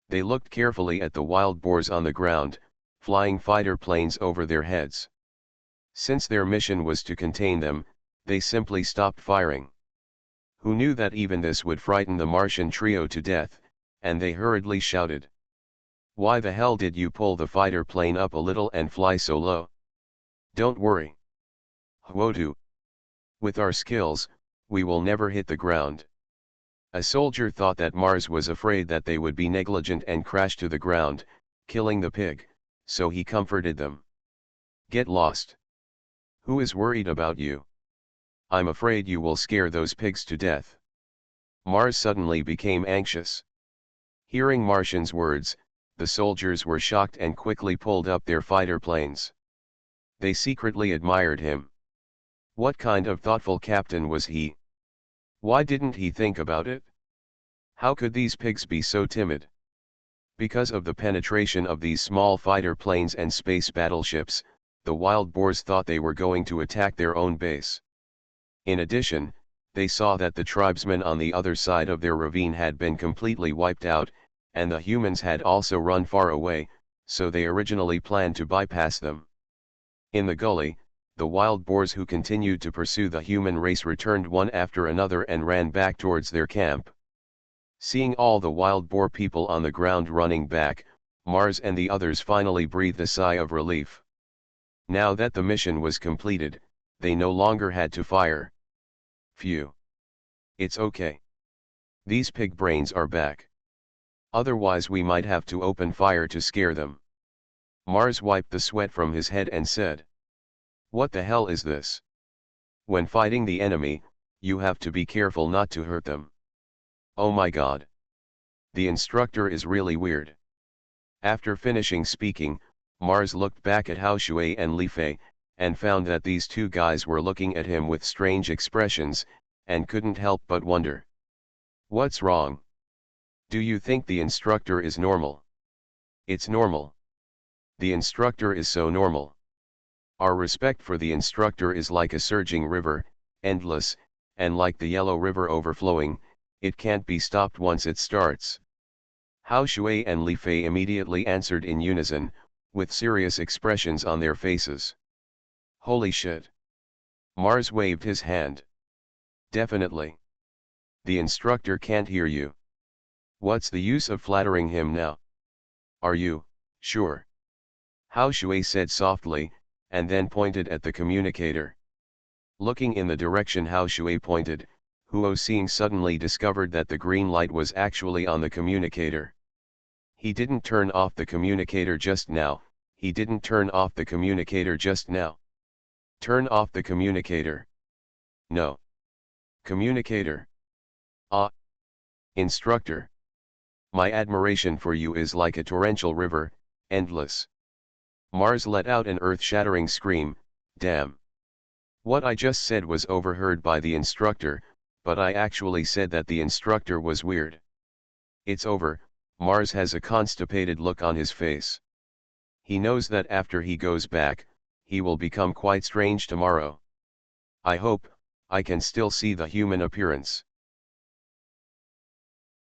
They looked carefully at the wild boars on the ground, flying fighter planes over their heads. Since their mission was to contain them, they simply stopped firing. Who knew that even this would frighten the Martian trio to death, and they hurriedly shouted. Why the hell did you pull the fighter plane up a little and fly so low? Don't worry. Huotu. With our skills, we will never hit the ground. A soldier thought that Mars was afraid that they would be negligent and crash to the ground, killing the pig, so he comforted them. Get lost. Who is worried about you? I'm afraid you will scare those pigs to death. Mars suddenly became anxious. Hearing Martian's words, the soldiers were shocked and quickly pulled up their fighter planes. They secretly admired him. What kind of thoughtful captain was he? Why didn't he think about it? How could these pigs be so timid? Because of the penetration of these small fighter planes and space battleships, the wild boars thought they were going to attack their own base. In addition, they saw that the tribesmen on the other side of their ravine had been completely wiped out, and the humans had also run far away, so they originally planned to bypass them. In the gully, the wild boars who continued to pursue the human race returned one after another and ran back towards their camp. Seeing all the wild boar people on the ground running back, Mars and the others finally breathed a sigh of relief. Now that the mission was completed, they no longer had to fire. Phew. It's okay. These pig brains are back. Otherwise we might have to open fire to scare them. Mars wiped the sweat from his head and said. What the hell is this? When fighting the enemy, you have to be careful not to hurt them. Oh my god. The instructor is really weird. After finishing speaking, Mars looked back at Hao Shui and Li Fei, and found that these two guys were looking at him with strange expressions, and couldn't help but wonder. What's wrong? Do you think the instructor is normal? It's normal. The instructor is so normal. Our respect for the instructor is like a surging river, endless, and like the Yellow River overflowing, it can't be stopped once it starts. Hao Shui and Li Fei immediately answered in unison, with serious expressions on their faces. Holy shit. Mars waved his hand. Definitely. The instructor can't hear you. What's the use of flattering him now? Are you sure? Hao Shui said softly, and then pointed at the communicator. Looking in the direction Hao Shui pointed, Huo Xing suddenly discovered that the green light was actually on the communicator. He didn't turn off the communicator just now, he didn't turn off the communicator just now. Turn off the communicator. No. Communicator. Ah. Instructor. My admiration for you is like a torrential river, endless. Mars let out an earth-shattering scream, damn. What I just said was overheard by the instructor, but I actually said that the instructor was weird. It's over. Mars has a constipated look on his face. He knows that after he goes back, he will become quite strange tomorrow. I hope I can still see the human appearance.